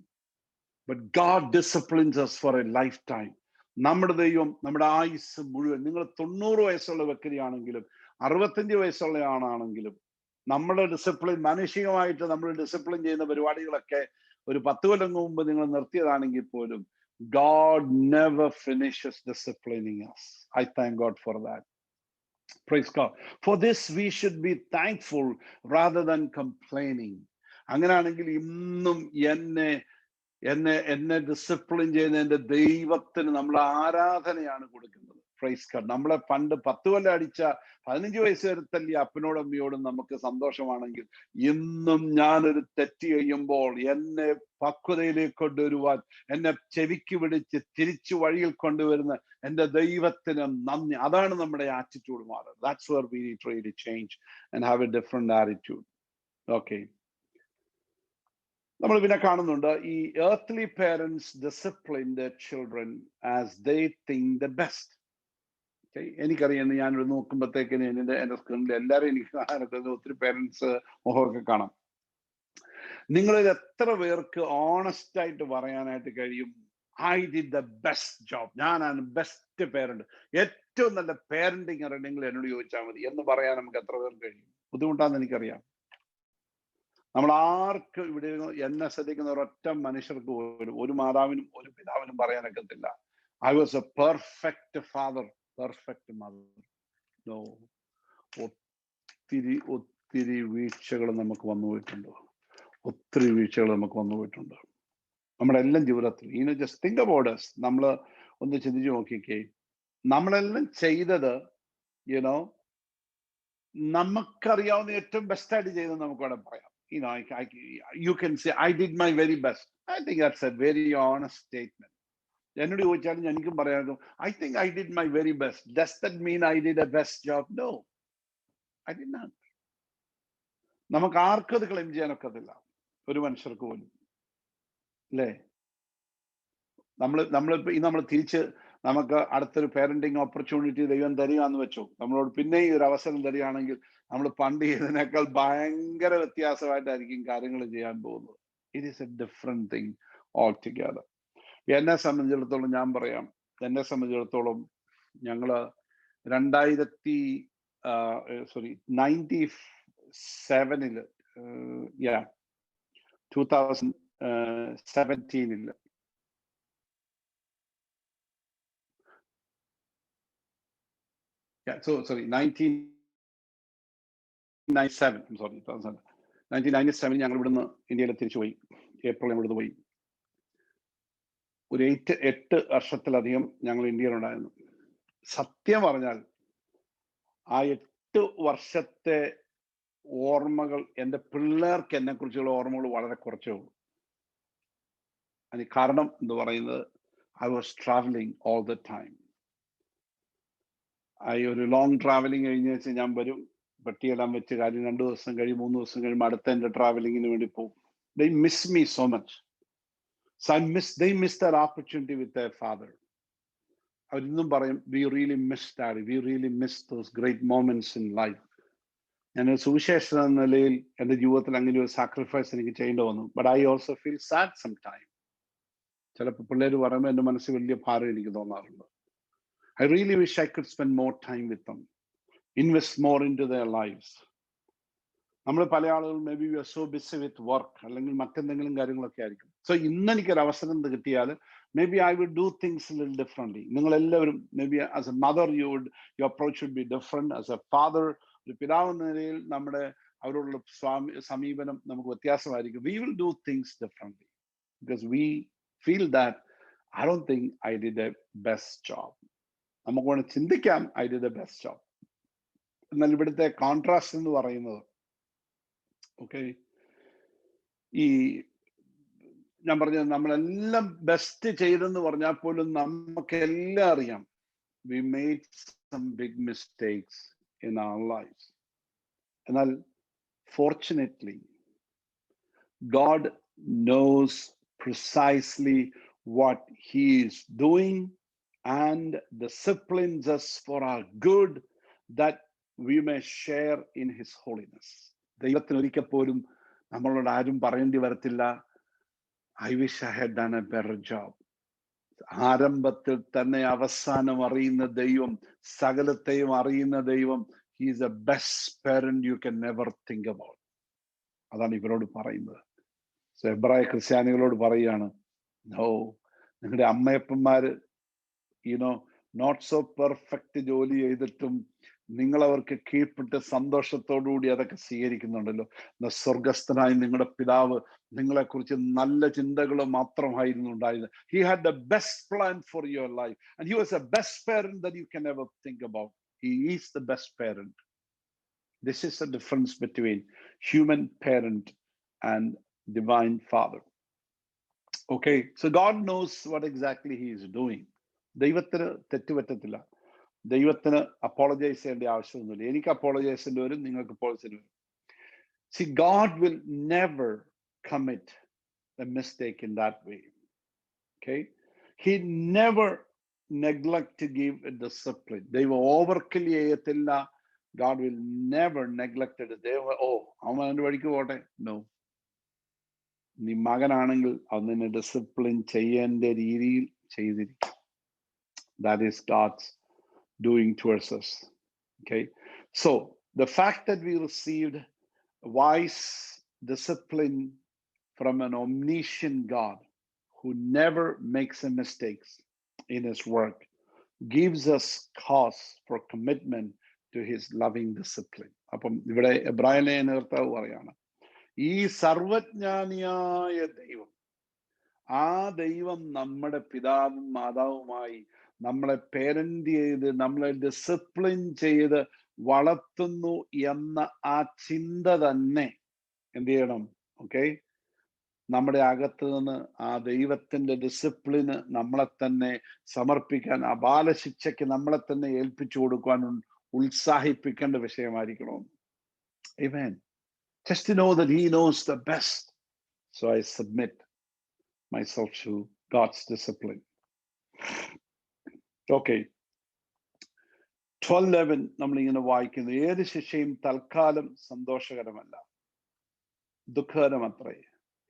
but God disciplines us for a lifetime. നമ്മുടെ ദൈവം നമ്മുടെ ആയുസ് മുഴുവൻ, നിങ്ങൾ 90 വയസ്സുള്ള വ്യക്തിയാണെങ്കിലും 65 വയസ്സുള്ള ആളാണെങ്കിലും, നമ്മുടെ ഡിസിപ്ലിൻ, മാനുഷികമായിട്ട് നമ്മൾ ഡിസിപ്ലിൻ ചെയ്യുന്ന പരിപാടികളൊക്കെ ഒരു 10 കൊല്ലം മുമ്പ് നിങ്ങൾ നിർത്തിയതാണെങ്കിൽ പോലും, God never finishes disciplining us. I thank God for that. Praise God. For this we should be thankful rather than complaining. അങ്ങനെയാണെങ്കിൽ ഇന്നും എന്നെ ഡിസിപ്ലിൻ ചെയ്യുന്ന എന്റെ ദൈവത്തിന് നമ്മൾ ആരാധനയാണ് കൊടുക്കുന്നത്. Praise God. നമ്മളെ പണ്ട് 10 കൊല്ലം അടിച്ച 15 വയസ്സ് വരെ തല്ലിയ അപ്പനോടും അമ്മയോടും നമുക്ക് സന്തോഷമാണെങ്കിൽ, ഇന്നും ഞാനൊരു തെറ്റ് ചെയ്യുമ്പോൾ എന്നെ പക്വതയിലേക്ക് കൊണ്ടുവരുവാൻ, എന്നെ ചെവിക്ക് പിടിച്ച് തിരിച്ചു വഴിയിൽ കൊണ്ടുവരുന്ന എന്റെ ദൈവത്തിന് നന്ദി. അതാണ് നമ്മുടെ ആറ്റിറ്റ്യൂഡ് മാറുന്നത്. That's where we need to really change and have a different attitude. Okay. നമ്മൾ പിന്നെ കാണുന്നുണ്ട്, ഈ earthly parents discipline their children as they think the best. എനിക്കറിയാം, ഞാനിവിടെ നോക്കുമ്പോഴത്തേക്കിന് എന്റെ സ്ക്രീനിൽ എല്ലാവരും എനിക്ക് കാണാനൊക്കെ ഒത്തിരി പേരൻസ് മുഖമൊക്കെ കാണാം. നിങ്ങളിൽ എത്ര പേർക്ക് ഓണസ്റ്റ് ആയിട്ട് പറയാനായിട്ട് കഴിയും, I did the best job, ഞാനാണ് ബെസ്റ്റ് പേരന്റ്, ഏറ്റവും നല്ല പേരന്റിങ് അറിയണമെങ്കിൽ എന്നോട് ചോദിച്ചാൽ മതി എന്ന് പറയാൻ നമുക്ക് എത്ര പേർക്ക് കഴിയും? ബുദ്ധിമുട്ടാന്ന് എനിക്കറിയാം. നമ്മൾ ആർക്കും ഇവിടെ എന്നെ ശ്രദ്ധിക്കുന്ന ഒരൊറ്റ മനുഷ്യർക്ക് പോലും, ഒരു മാതാവിനും ഒരു പിതാവിനും പറയാനൊക്കത്തില്ല, I was a perfect father, perfect mother. No. ഒത്തിരി വീഴ്ചകൾ നമുക്ക് വന്നു പോയിട്ടുണ്ട്. നമ്മുടെ എല്ലാം ജീവിതത്തിൽ ജസ്റ്റ് തിങ്ക് അബൌട്ട് us. നമ്മൾ ഒന്ന് ചിന്തിച്ചു നോക്കിക്കേ, നമ്മളെല്ലാം ചെയ്തത് യുനോ നമുക്കറിയാവുന്ന ഏറ്റവും ബെസ്റ്റായിട്ട് ചെയ്തത് നമുക്ക് വേണം പറയാം. You can say I did my very best. I think that's a very honest statement. എന്നോട് ചോദിച്ചാലും എനിക്കും പറയാം, I think I did my very best. Does that mean I did a best job? No, I did not. നമുക്ക് ആർക്കും അത് claim ചെയ്യാനൊക്കത്തില്ല, ഒരു മനുഷ്യർക്ക് പോലും, അല്ലേ? നമ്മൾ തിരിച്ച് നമുക്ക് അടുത്തൊരു പേരന്റിങ് ഓപ്പർച്യൂണിറ്റി ദൈവം തരികയെന്ന് വെച്ചു, നമ്മളോട് പിന്നെ ഈ ഒരു അവസരം തരികയാണെങ്കിൽ നമ്മൾ പണ്ട് ചെയ്തതിനേക്കാൾ ഭയങ്കര വ്യത്യാസമായിട്ടായിരിക്കും കാര്യങ്ങൾ ചെയ്യാൻ പോകുന്നത്. It is A different thing all together. എന്നെ സംബന്ധിച്ചിടത്തോളം ഞാൻ പറയാം, എന്നെ സംബന്ധിച്ചിടത്തോളം ഞങ്ങള് 2017 1997 ഞങ്ങൾ ഇവിടുന്ന് ഇന്ത്യയിൽ തിരിച്ചു പോയി. ഏപ്രിൽ ഇവിടുന്ന് പോയി. ഒരു 8 വർഷത്തിലധികം ഞങ്ങൾ ഇന്ത്യയിലുണ്ടായിരുന്നു. സത്യം പറഞ്ഞാൽ ആ 8 വർഷത്തെ ഓർമ്മകൾ, എൻ്റെ പിള്ളേർക്ക് എന്നെ കുറിച്ചുള്ള ഓർമ്മകൾ വളരെ കുറച്ചേ ഉള്ളൂ. അതിന് കാരണം എന്ന് പറയുന്നത് I was traveling all the time. ഒരു ലോങ് ട്രാവലിംഗ് കഴിഞ്ഞ് വെച്ച് ഞാൻ വരും, പെട്ടിയെല്ലാം വെച്ച് കാര്യം 2 ദിവസം കഴിയും, 3 ദിവസം കഴിയുമ്പോൾ അടുത്ത എൻ്റെ ട്രാവലിങ്ങിന് വേണ്ടി പോകും. They miss me so much. So they miss that opportunity with their father. അവരിന്നും പറയും, we really miss daddy, we really miss those great moments in life. ഞാൻ സുവിശേഷ എന്ന നിലയിൽ എൻ്റെ ജീവിതത്തിൽ അങ്ങനെ ഒരു സാക്രിഫൈസ് എനിക്ക് ചെയ്യേണ്ടി വന്നു. But I also feel sad sometimes. ചിലപ്പോൾ പിള്ളേർ പറയുമ്പോൾ എൻ്റെ മനസ്സിൽ വലിയ ഭാരം എനിക്ക് തോന്നാറുണ്ട്. I really wish I could spend more time with them, invest more into their lives. നമ്മൾ പല ആളുകൾ maybe we are so busy with work, അല്ലെങ്കിൽ മറ്റെന്തെങ്കിലും കാര്യങ്ങളൊക്കെ ആയിരിക്കും. സോ ഇന്ന് എനിക്കൊരു അവസരം കിട്ടിയാൽ maybe I would do things little differently. നിങ്ങളെല്ലാവരും maybe as a mother your approach would be different. As a father, ഒരു പിതാവ് എന്ന നിലയിൽ നമ്മുടെ അവരോടുള്ള സമീപനം നമുക്ക് വ്യത്യാസമായിരിക്കും. We will do things differently because we feel that I don't think I did a best job. നമുക്ക് വേണം ചിന്തിക്കാം I did a best job. എന്നാൽ ഇവിടുത്തെ കോൺട്രാസ്റ്റ് എന്ന് പറയുന്നത്, ഓക്കെ, ഈ ഞാൻ പറഞ്ഞത് നമ്മളെല്ലാം ബെസ്റ്റ് ചെയ്തെന്ന് പറഞ്ഞാൽ പോലും നമുക്കെല്ലാം അറിയാം we made some big mistakes in our lives. എന്നാൽ fortunately God knows precisely what he is doing and disciplines us for our good, that we may share in his holiness. ദൈവത്തിന് ഒരിക്കൽ പോലും നമ്മളോട് ആരും പറയേണ്ടി വരത്തില്ല, I wish I had done a better job. ആരംഭത്തിൽ തന്നെ അവസാനം അറിയുന്ന ദൈവം, സകലത്തെയും അറിയുന്ന ദൈവം, he is the best parent you can never think about. അതാണ് ഇവരോട് പറയുന്നത്. എബ്രായ ക്രിസ്ത്യാനികളോട് പറയുകയാണ്, നോ, നിങ്ങളുടെ അമ്മയപ്പന്മാര് നോട്ട് സോ പെർഫെക്റ്റ് ജോലി ചെയ്തിട്ടും നിങ്ങൾ അവർക്ക് കീഴ്പ്പെട്ട് സന്തോഷത്തോടുകൂടി അതൊക്കെ സ്വീകരിക്കുന്നുണ്ടല്ലോ. സ്വർഗസ്ഥനായ നിങ്ങളുടെ പിതാവ് നിങ്ങളെക്കുറിച്ച് നല്ല ചിന്തകൾ മാത്രമായിരുന്നു ഉണ്ടായത്. He had the best plan for your life and he was the best parent that you can ever think about. He is the best parent. This is the difference between human parent and divine father. Okay, so God knows what exactly he is doing. ദൈവത്തിന് തെറ്റുപറ്റത്തില്ല. ദൈവത്തിന് apologise ചെയ്യേണ്ട ആവശ്യമൊന്നുമില്ല. എനിക്ക് apologise ചെയ്യേണ്ടി വരും, നിങ്ങൾക്ക് apologise വരും. See, God will never commit a mistake in that way. Okay, he never neglect to give a discipline. ദൈവം ഓവർക്കിൽ ചെയ്യത്തില്ല. God will never neglect it. ദൈവം അവൻ അവൻ്റെ വഴിക്ക് പോട്ടെ. No. നീ മകനാണെങ്കിൽ അവനെ ഡിസിപ്ലിൻ ചെയ്യേണ്ട രീതിയിൽ ചെയ്തിരിക്കും. That is God's doing towards us. Okay, so the fact that we received wise discipline from an omniscient God who never makes a mistakes in his work gives us cause for commitment to his loving discipline. അപ്പം ഇവിടെ എബ്രായ ലേഖനകർത്താവ് പറയാണ്, ഈ സർവജ്ഞാനിയായ ദൈവം ആ ദൈവം നമ്മുടെ പിതാവും മാതാവുമായി നമ്മളെ പേരന്റ് ചെയ്ത് നമ്മളെ ഡിസിപ്ലിൻ ചെയ്ത് വളർത്തുന്നു എന്ന ആ ചിന്ത തന്നെ എന്ത് ചെയ്യണം? ഓക്കെ, നമ്മുടെ അകത്ത് നിന്ന് ആ ദൈവത്തിന്റെ ഡിസിപ്ലിന് നമ്മളെ തന്നെ സമർപ്പിക്കാൻ, ആ ബാലശിക്ഷയ്ക്ക് നമ്മളെ തന്നെ ഏൽപ്പിച്ചു കൊടുക്കാൻ ഉത്സാഹിപ്പിക്കേണ്ട വിഷയമായിരിക്കണം. Amen. Just to know that he knows the best. So I submit myself to God's discipline. Okay. 12:11 നമ്മളിങ്ങനെ വായിക്കുന്നു, ഏത് ശിക്ഷയും തൽക്കാലം സന്തോഷകരമല്ല, ദുഃഖകരമത്രേ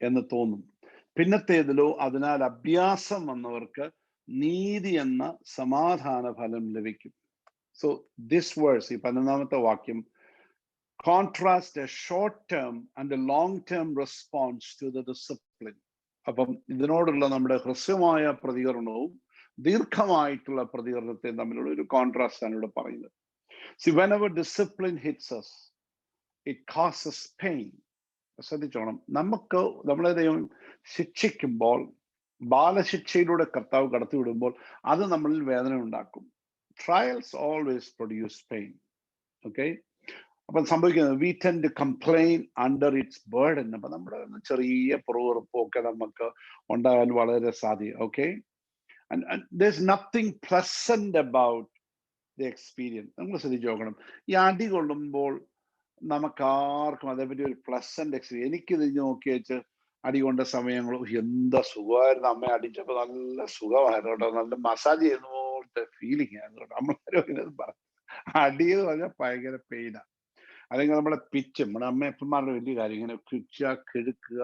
എന്ന് തോന്നും. പിന്നത്തേതിലോ അതിനാൽ അഭ്യാസം വന്നവർക്ക് നീതി എന്ന സമാധാന ഫലം ലഭിക്കും. സോ ദിസ് വേഴ്സ്, ഈ 11ാമത്തെ വാക്യം, contrast a short term and a long term response to the discipline. അപ്പം ഇതിനോടുള്ള നമ്മുടെ ഹ്രസ്വമായ പ്രതികരണവും ദീർഘമായിട്ടുള്ള പ്രതികരണത്തെ തമ്മിലുള്ള ഒരു കോൺട്രാസ്റ്റ് ആണ് ഇവിടെ പറയുന്നത്. See, whenever discipline hits us, it causes pain. ശ്രദ്ധിച്ചോണം, നമുക്ക് നമ്മളെ ദൈവം ശിക്ഷിക്കുമ്പോൾ, ബാലശിക്ഷയിലൂടെ കർത്താവ് കടത്തിവിടുമ്പോൾ അത് നമ്മളിൽ വേദന ഉണ്ടാക്കും. Trials always produce pain. Okay, അപ്പം സംഭവിക്കുന്നത്, we tend to complain under its burden. അപ്പൊ നമ്മുടെ ചെറിയ പുറവുറുപ്പൊക്കെ നമുക്ക് ഉണ്ടാകാൻ വളരെ സാധ്യത. Okay, and there's nothing pleasant about the experience. നമ്മൾ ശ്രദ്ധിച്ചു നോക്കണം, ഈ അടി കൊള്ളുമ്പോൾ നമുക്കാർക്കും അതേപറ്റി ഒരു പ്ലസന്റ് എക്സ്പീരിയൻസ്. എനിക്കിത് നോക്കി വെച്ച് അടി കൊണ്ട സമയങ്ങൾ എന്താ സുഖമായിരുന്നു, അമ്മ അടിച്ചപ്പോൾ നല്ല സുഖമായിരുന്നു കേട്ടോ, നല്ല മസാജ് ചെയ്യുന്ന പോലത്തെ ഫീലിംഗ് ആയിരുന്നു കേട്ടോ. നമ്മളാരും പറഞ്ഞു, അടി എന്ന് പറഞ്ഞാൽ ഭയങ്കര പെയിനാ. അല്ലെങ്കിൽ നമ്മളെ പിച്ചും, നമ്മുടെ അമ്മയപ്പന്മാരുടെ വലിയ കാര്യം, ഇങ്ങനെ പിച്ചുക, കിഴുക്കുക,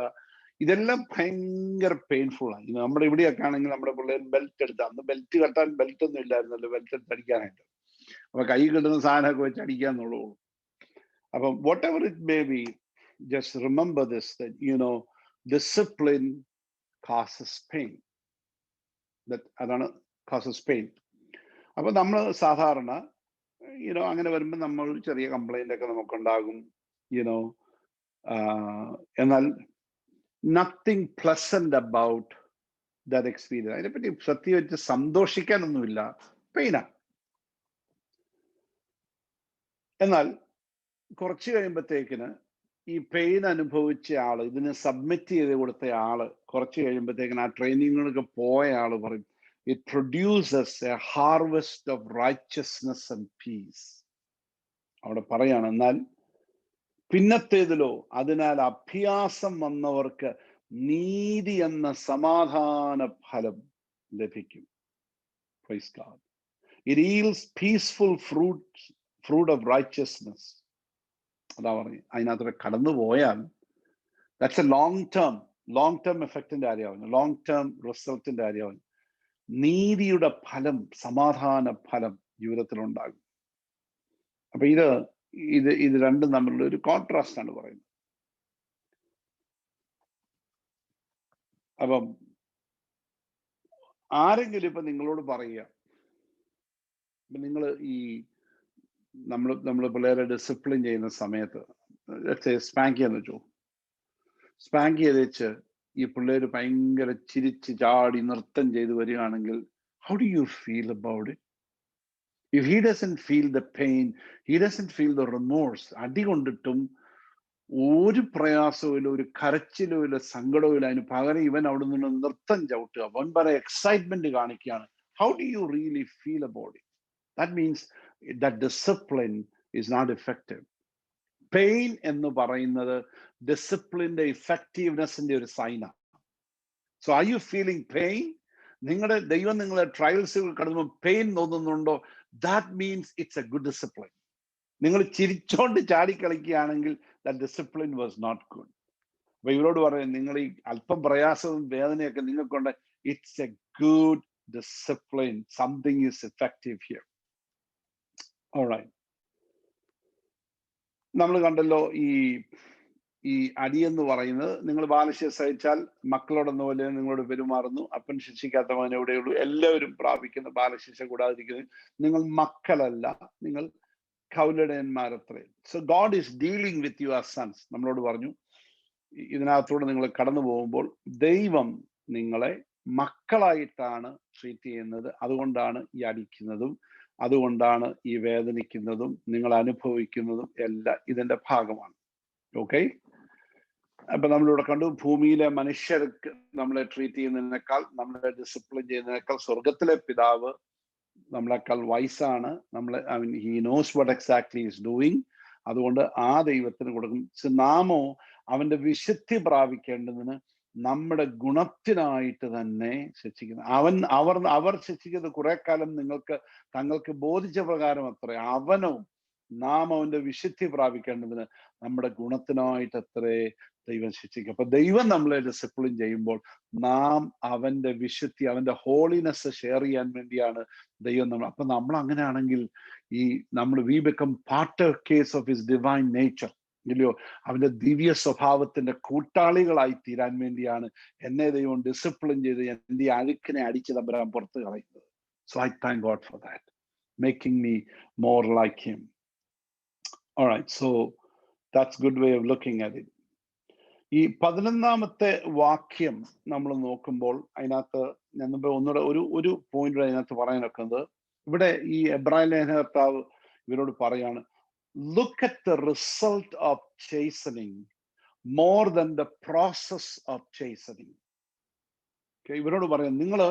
ഇതെല്ലാം ഭയങ്കര പെയിൻഫുൾ ആണ്. നമ്മുടെ ഇവിടെയൊക്കെ ആണെങ്കിൽ നമ്മുടെ പിള്ളേർ ബെൽറ്റ് എടുത്ത്, അന്ന് ബെൽറ്റ് കെട്ടാൻ ബെൽറ്റ് ഒന്നും ഇല്ലായിരുന്നല്ലോ, ബെൽറ്റ് എടുത്ത് അടിക്കാനായിട്ട്. അപ്പൊ കൈ കിട്ടുന്ന സാധനമൊക്കെ വെച്ച് അടിക്കാന്നുള്ളൂ. അപ്പം what ever it may be, just remember this, that you know discipline causes pain. അതാണ് causes pain. അപ്പൊ നമ്മൾ സാധാരണ അങ്ങനെ വരുമ്പോൾ നമ്മൾ ചെറിയ കംപ്ലൈന്റ് ഒക്കെ നമുക്കുണ്ടാകും. എന്നാൽ nothing pleasant about that experience. അതിനെപ്പറ്റി സത്യം വെച്ച് സന്തോഷിക്കാനൊന്നുമില്ല, പെയിനാ. എന്നാൽ കുറച്ച് കഴിയുമ്പോഴത്തേക്കിന് ഈ പെയിൻ അനുഭവിച്ച ആള്, ഇതിന് സബ്മിറ്റ് ചെയ്ത് കൊടുത്ത ആള്, കുറച്ച് കഴിയുമ്പോഴത്തേക്കിന് ആ ട്രെയിനിങ്ങുകളൊക്കെ പോയ ആള് പറയും, it produces A harvest of righteousness and piece. അവിടെ പറയാണ്, എന്നാൽ പിന്നത്തേതിലോ അതിനാൽ അഭ്യാസം വന്നവർക്ക് നീതി എന്ന സമാധാന ഫലം ലഭിക്കും. Praise God. It yields peaceful fruit of righteousness. അതാ പറഞ്ഞു, അതിനകത്ത് കടന്നു പോയാൽ ദാറ്റ്സ് എ ലോങ് ടേം എഫക്റ്റിന്റെ കാര്യമാണ്, ലോങ് ടേം റിസൾട്ടിന്റെ കാര്യമാണ്. നീതിയുടെ ഫലം, സമാധാന ഫലം ജീവിതത്തിൽ ഉണ്ടാകും. അപ്പൊ ഇത് രണ്ടും തമ്മിലുള്ള ഒരു കോൺട്രാസ്റ്റ് ആണ് പറയുന്നത്. അപ്പം ആരെങ്കിലും ഇപ്പൊ നിങ്ങളോട് പറയുക, നിങ്ങൾ ഈ നമ്മൾ പിള്ളേരെ ഡിസിപ്ലിൻ ചെയ്യുന്ന സമയത്ത് സ്പാങ്ക് ചെയ്യാന്ന് വെച്ചോ, സ്പാങ്ക് ചെയ്ത് വെച്ച് ഈ പിള്ളേര് ഭയങ്കര ചിരിച്ച് ചാടി നൃത്തം ചെയ്ത് വരികയാണെങ്കിൽ, how do you feel about it? If he doesn't feel the pain, he doesn't feel the remorse, അടി കൊണ്ടിട്ടും ഒരു പ്രയാസവും ഇല്ല, ഒരു കരച്ചിലും ഇല്ല, സങ്കടവും ഇല്ല, അതിന് പകരം ഇവൻ അവിടെ നിന്ന് നൃത്തം ചവിട്ടുക, അവൻ പറയ എക്സൈറ്റ്മെന്റ് കാണിക്കുകയാണ്. How do you really feel about it? That means that discipline is not effective. Pain എന്ന് പറയുന്നത് ഡിസിപ്ലിന്റെ ഇഫക്റ്റീവ്നെസിന്റെ ഒരു സൈനാണ്. So are you feeling pain? നിങ്ങളുടെ ദൈവം നിങ്ങളെ ട്രയൽസ് കടന്നുമ്പോൾ പെയിൻ തോന്നുന്നുണ്ടോ? That means it's a good discipline. നിങ്ങൾ ചിരിച്ചോണ്ട് ചാടിക്കളിക്കുകയാണെങ്കിൽ that discipline was not good. അപ്പൊ ഇവരോട് പറയും, നിങ്ങൾ ഈ അല്പം പ്രയാസവും വേദനയൊക്കെ നിങ്ങൾക്കുണ്ട്, it's a good discipline. Something is effective here. All right. നമ്മൾ കണ്ടല്ലോ ഈ അടിയെന്ന് പറയുന്നത്, നിങ്ങൾ ബാലശിക്ഷ സഹിച്ചാൽ മക്കളോടെന്ന പോലെ നിങ്ങളോട് പെരുമാറുന്നു, അപ്പൻ ശിക്ഷിക്കാത്ത മകൻ എവിടെയുള്ളൂ, എല്ലാവരും പ്രാപിക്കുന്ന ബാലശിക്ഷ കൂടാതിരിക്കുന്നത്. നിങ്ങൾ മക്കളല്ല, നിങ്ങൾ കൗലടയന്മാരത്രേ. So God is dealing with your sons. നമ്മളോട് പറഞ്ഞു, ഇതിനകത്തൂടെ നിങ്ങൾ കടന്നു പോകുമ്പോൾ ദൈവം നിങ്ങളെ മക്കളായിട്ടാണ് ട്രീറ്റ് ചെയ്യുന്നത്. അതുകൊണ്ടാണ് ഈ അടിക്കുന്നതും, അതുകൊണ്ടാണ് ഈ വേദനിക്കുന്നതും, നിങ്ങൾ അനുഭവിക്കുന്നതും എല്ലാം ഇതിന്റെ ഭാഗമാണ്. ഓക്കെ. അപ്പൊ നമ്മളിവിടെ കണ്ടു, ഭൂമിയിലെ മനുഷ്യർക്ക് നമ്മളെ ട്രീറ്റ് ചെയ്യുന്നതിനേക്കാൾ, നമ്മളെ ഡിസിപ്ലിൻ ചെയ്യുന്നതിനേക്കാൾ സ്വർഗത്തിലെ പിതാവ് നമ്മളെക്കാൾ വൈസാണ്. നമ്മളെ he knows what exactly is doing. അതുകൊണ്ട് ആ ദൈവത്തിന് കൊടുക്കും. നാമോ അവന്റെ വിശുദ്ധി പ്രാപിക്കേണ്ടതിന് നമ്മുടെ ഗുണത്തിനായിട്ട് തന്നെ ശിക്ഷിക്കുന്നു. അവർ ശിക്ഷിക്കുന്നത് കുറെ കാലം തങ്ങൾക്ക് ബോധിച്ച പ്രകാരം അത്രേ. നാം അവന്റെ വിശുദ്ധി പ്രാപിക്കേണ്ടതിന് നമ്മുടെ ഗുണത്തിനായിട്ട് അത്രേ ദൈവം ശിക്ഷിക്കും. അപ്പൊ ദൈവം നമ്മളെ ഡിസിപ്ലിൻ ചെയ്യുമ്പോൾ നാം അവന്റെ വിശുദ്ധി, അവന്റെ ഹോളിനെസ് ഷെയർ ചെയ്യാൻ വേണ്ടിയാണ് ദൈവം അപ്പൊ നമ്മൾ അങ്ങനെയാണെങ്കിൽ we become partakers of his divine nature, ഇല്ലയോ? അവന്റെ ദിവ്യ സ്വഭാവത്തിന്റെ കൂട്ടാളികളായി തീരാൻ വേണ്ടിയാണ് എന്നെ ദൈവം ഡിസിപ്ലിൻ ചെയ്ത് എന്റെ അഴുക്കിനെ അടിച്ച് തമ്പുരാൻ പുറത്ത് കളയുന്നത്. So I thank God for that, making me more like him. Alright, so that's good way of looking at it. ഈ 11ാമത്തെ വാക്യം നമ്മൾ നോക്കുമ്പോൾ അതിനകത്ത് ഞാൻ ഒന്നുകൂടെ ഒരു പോയിന്റ് അതിനകത്ത് പറയാൻ വെക്കുന്നത്, ഇവിടെ ഈ എബ്രായ ലേഖനകർത്താവ് ഇവരോട് പറയാണ്, look at the result of chastening more than the process of chastening. Okay, ഇവരോട് പറയാം, നിങ്ങൾ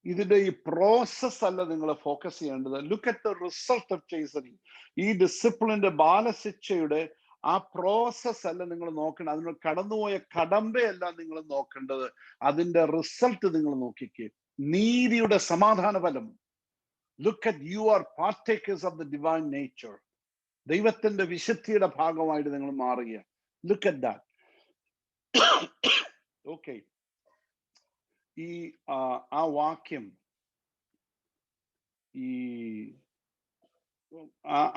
ഇതിന്റെ ഈ പ്രോസസ് അല്ല നിങ്ങൾ ഫോക്കസ് ചെയ്യേണ്ടത്. Look at the result of chastening. ഈ ഡിസിപ്ലിന്റെ ബാലശിക്ഷയുടെ ആ പ്രോസസ് അല്ല നിങ്ങൾ നോക്കേണ്ടത്, അതിന് കടന്നുപോയ കടമ്പയല്ല നിങ്ങൾ നോക്കേണ്ടത്, അതിന്റെ റിസൾട്ട് നിങ്ങൾ നോക്കിക്കേ. നീതിയുടെ സമാധാന ഫലം. Look at you are partakers of the divine nature. ദൈവത്തിന്റെ വിശുദ്ധിയുടെ ഭാഗമായിട്ട് നിങ്ങൾ മാറുക. Look at that. ഓക്കെ, ആ വാക്യം,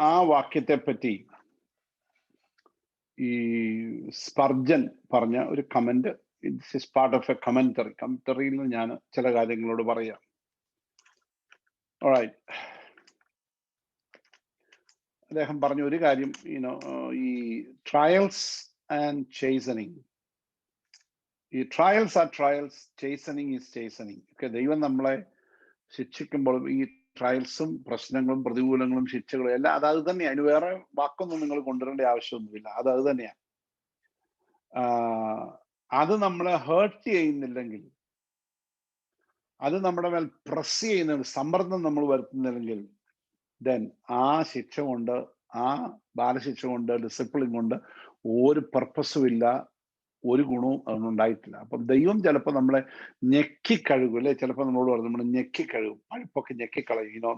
ആ വാക്യത്തെ പറ്റി സ്പർജൻ പറഞ്ഞ ഒരു comment, it's is part of a കമന്ററിയിൽ നിന്ന് ഞാൻ ചില കാര്യങ്ങളോട് പറയാം. ഓൾറൈറ്റ്, അദ്ദേഹം പറഞ്ഞ ഒരു കാര്യം, ഈ ട്രയൽസ് ആൻഡ് ചേസനിങ്. ഈ trials are trials, chastening is chastening. ഒക്കെ ദൈവം നമ്മളെ ശിക്ഷിക്കുമ്പോൾ ഈ ട്രയൽസും പ്രശ്നങ്ങളും പ്രതികൂലങ്ങളും ശിക്ഷകളും എല്ലാം അത് തന്നെയാണ്. അതിന് വേറെ വാക്കൊന്നും നിങ്ങൾ കൊണ്ടുവരേണ്ട ആവശ്യമൊന്നുമില്ല. അത് തന്നെയാണ്. അത് നമ്മളെ ഹേർട്ട് ചെയ്യുന്നില്ലെങ്കിൽ, അത് നമ്മുടെ മേൽ പ്രസ് ചെയ്യുന്ന സമ്മർദ്ദം നമ്മൾ വരുത്തുന്നില്ലെങ്കിൽ, ദെൻ ആ ശിക്ഷ കൊണ്ട്, ആ ബാലശിക്ഷ കൊണ്ട്, ഡിസിപ്ലിൻ കൊണ്ട് ഒരു പർപ്പസും ഇല്ല, ഒരു ഗുണവും അതിനുണ്ടായിട്ടില്ല. അപ്പം ദൈവം ചിലപ്പോൾ നമ്മളെ ഞെക്കിക്കഴുകും, അല്ലെ? ചിലപ്പോൾ നമ്മളോട് പറഞ്ഞു നമ്മൾ ഞെക്കിക്കഴുകും, പഴുപ്പൊക്കെ ഞെക്കിക്കളയും.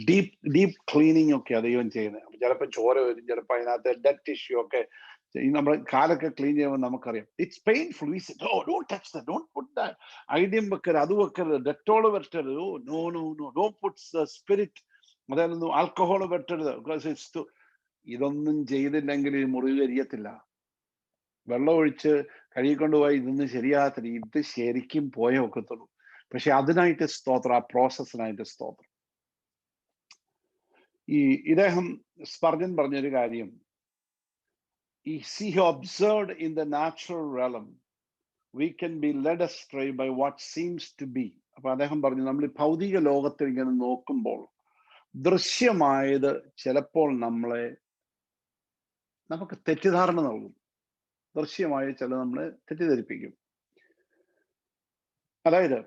ഡീപ്പ് ക്ലീനിങ് ഒക്കെയാണ് ദൈവം ചെയ്യുന്നത്. ചിലപ്പോൾ ചോര വരും, ചിലപ്പോൾ അതിനകത്ത് ഡെഡ് ടിഷ്യൂ ഒക്കെ, നമ്മൾ കാലൊക്കെ ക്ലീൻ ചെയ്യുമ്പോൾ നമുക്കറിയാം it's painful. Don't touch that, don't put that, ഐഡിയം വെക്കരുത്, അത് വെക്കരുത്, ഡെറ്റോൾ വെട്ടരുത്, no no no, don't put spirit, അതായത് ആൽക്കഹോൾ വെട്ടരുത്. ഇതൊന്നും ചെയ്തില്ലെങ്കിൽ ഈ മുറിവ് കരിയത്തില്ല. വെള്ളം ഒഴിച്ച് കഴുകിക്കൊണ്ടുപോയി ഇതൊന്നും ശരിയാകത്തില്ല, ഇത് ശരിക്കും പോയേ ഒക്കത്തുള്ളൂ. പക്ഷെ അതിനായിട്ട് സ്തോത്രം, ആ പ്രോസസ്സിനായിട്ട് സ്തോത്രം. ഇദ്ദേഹം സ്പർജൻ പറഞ്ഞൊരു കാര്യം, he observed in the natural realm we can be led astray by what seems to be. അപ്പൊ അദ്ദേഹം പറഞ്ഞു, നമ്മൾ ഈ ഭൗതിക ലോകത്തിൽ ഇങ്ങനെ നോക്കുമ്പോൾ ദൃശ്യമായത് ചിലപ്പോൾ നമുക്ക് തെറ്റിദ്ധാരണ നൽകും. ദൃശ്യമായ നമ്മളെ തെറ്റിദ്ധരിപ്പിക്കും. അതായത്,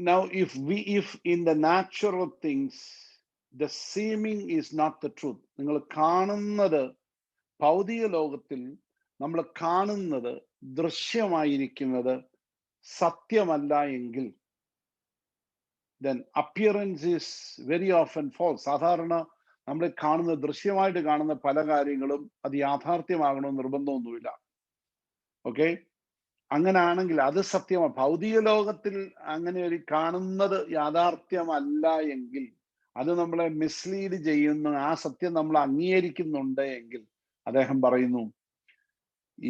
now if in the natural things the seeming is not the truth, നിങ്ങൾ കാണുന്നത്, ഭൗതിക ലോകത്തിൽ നമ്മൾ കാണുന്നത്, ദൃശ്യമായിരിക്കുന്നത് സത്യമല്ല എങ്കിൽ, then appearance is very often false. സാധാരണ നമ്മൾ കാണുന്ന, ദൃശ്യമായിട്ട് കാണുന്ന പല കാര്യങ്ങളും അത് യാഥാർത്ഥ്യമാകണമെന്ന് നിർബന്ധമൊന്നുമില്ല. ഓക്കെ, അങ്ങനാണെങ്കിൽ അത് സത്യമാണ്. ഭൗതിക ലോകത്തിൽ അങ്ങനെ ഒരു കാണുന്നത് യാഥാർത്ഥ്യമല്ല എങ്കിൽ, അത് നമ്മളെ മിസ്ലീഡ് ചെയ്യുന്ന, ആ സത്യം നമ്മൾ അംഗീകരിക്കുന്നുണ്ട് എങ്കിൽ, അദ്ദേഹം പറയുന്നു,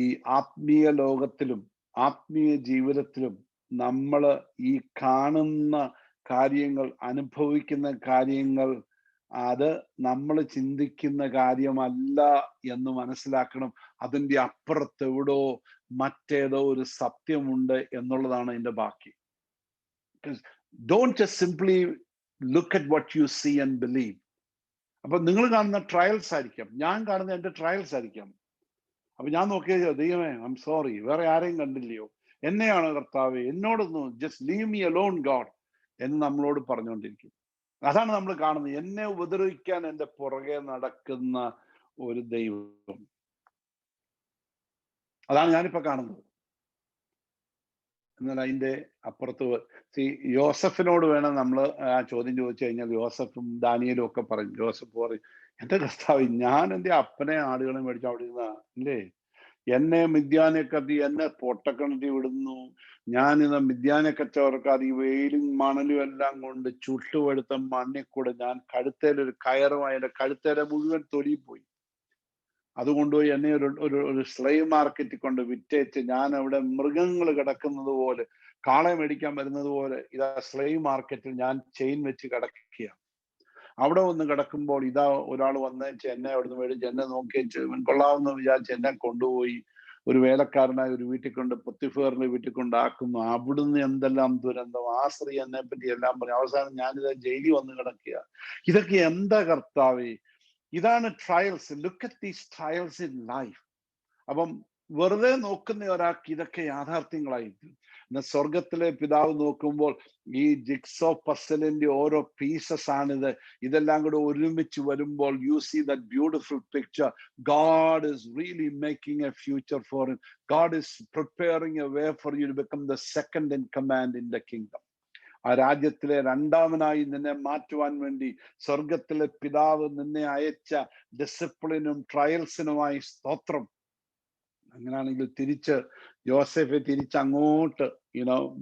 ഈ ആത്മീയ ലോകത്തിലും ആത്മീയ ജീവിതത്തിലും നമ്മൾ ഈ കാണുന്ന കാര്യങ്ങൾ, അനുഭവിക്കുന്ന കാര്യങ്ങൾ, അത് നമ്മൾ ചിന്തിക്കുന്ന കാര്യമല്ല എന്ന് മനസ്സിലാക്കണം. അതിൻ്റെ അപ്പുറത്ത് എവിടോ മറ്റേതോ ഒരു സത്യമുണ്ട് എന്നുള്ളതാണ് എൻ്റെ ബാക്കി. Don't just simply look at what you see and believe. അപ്പൊ നിങ്ങൾ കാണുന്ന ട്രയൽസ് ആയിരിക്കാം, ഞാൻ കാണുന്ന എൻ്റെ ട്രയൽസ് ആയിരിക്കാം. അപ്പൊ ഞാൻ നോക്കിയ ദൈവമേ, ഐ എം സോറി, വേറെ ആരെയും കണ്ടില്ലയോ, എന്നെയാണ് കർത്താവേ, എന്നോടൊന്ന് just leave me alone God എന്ന് നമ്മളോട് പറഞ്ഞുകൊണ്ടിരിക്കും. അതാണ് നമ്മൾ കാണുന്നത്. എന്നെ ഉപദ്രവിക്കാൻ എൻ്റെ പുറകെ നടക്കുന്ന ഒരു ദൈവം. അതാണ് ഞാനിപ്പോ കാണുന്നത്. എന്നാൽ അതിൻ്റെ അപ്പുറത്ത് യോസഫിനോട് വേണം നമ്മൾ ആ ചോദ്യം ചോദിച്ചു കഴിഞ്ഞാൽ യോസഫും ദാനിയേലും ഒക്കെ പറയും. യോസഫ് പറയും, എൻ്റെ കർത്താവ്, ഞാൻ എൻ്റെ അപ്പനെ ആടുകളെ മേടിച്ചു അവിടെ ഇരുന്ന അല്ലേ, എന്നെ മിദ്യാനെ കത്തി എന്നെ പൊട്ടക്കിണറ്റി വിടുന്നു, ഞാനിന്ന് മിദ്യാനെ കച്ചവടക്കാർ ഈ വെയിലും മണലും എല്ലാം കൊണ്ട് ചുട്ടുപഴുത്ത മണ്ണിൽ കൂടെ ഞാൻ കഴുത്തേലൊരു കയറുമായി എൻ്റെ കഴുത്തേലെ മുഴുവൻ തൊലിപ്പോയി. അതുകൊണ്ടുപോയി എന്നെ ഒരു സ്ലേവ് മാർക്കറ്റിൽ കൊണ്ട് വിറ്റേച്ച് ഞാൻ അവിടെ മൃഗങ്ങൾ കിടക്കുന്നത് പോലെ, കാളെ മേടിക്കാൻ വരുന്നത് പോലെ ഇതാ സ്ലേവ് മാർക്കറ്റിൽ ഞാൻ ചെയിൻ വെച്ച് കിടക്കുക. അവിടെ വന്ന് കിടക്കുമ്പോൾ ഇതാ ഒരാൾ വന്നേച്ച് എന്നെ അവിടുന്ന് മേടിച്ച് എന്നെ നോക്കിയേച്ച് കൊള്ളാമെന്ന് വിചാരിച്ച് എന്നെ കൊണ്ടുപോയി ഒരു വേലക്കാരനായ ഒരു വീട്ടിൽ കൊണ്ട്, പൊത്തിഫേറിന്റെ വീട്ടിൽ കൊണ്ടാക്കുന്നു. അവിടുന്ന് എന്തെല്ലാം ദുരന്തം, ആ സ്ത്രീ എന്നെ പറ്റി എല്ലാം പറയും. അവസാനം ഞാനിത് ജയിലിൽ വന്ന് കിടക്കുക. ഇതൊക്കെ എന്താ കർത്താവേ? ഇതാണ് trials. Look at these trials in life. അപ്പം വെറുതെ നോക്കുന്ന ഒരാൾക്ക് ഇതൊക്കെ യാഥാർത്ഥ്യങ്ങളായിരിക്കും. എന്നാൽ സ്വർഗത്തിലെ പിതാവ് നോക്കുമ്പോൾ ഈ ജിക്സോ പസലിന്റെ ഓരോ പീസസ് ആണിത്. ഇതെല്ലാം കൂടെ ഒരുമിച്ച് വരുമ്പോൾ you see that beautiful picture. God is really making a future for him. God is preparing a way for you to become the second in command in the kingdom. ആ രാജ്യത്തിലെ രണ്ടാമനായി നിന്നെ മാറ്റുവാൻ വേണ്ടി സ്വർഗത്തിലെ പിതാവ് നിന്നെ അയച്ച ഡിസിപ്ലിനും ട്രയൽസിനുമായി സ്തോത്രം. അങ്ങനെയാണെങ്കിൽ തിരിച്ച് യോസേഫെ തിരിച്ച് അങ്ങോട്ട്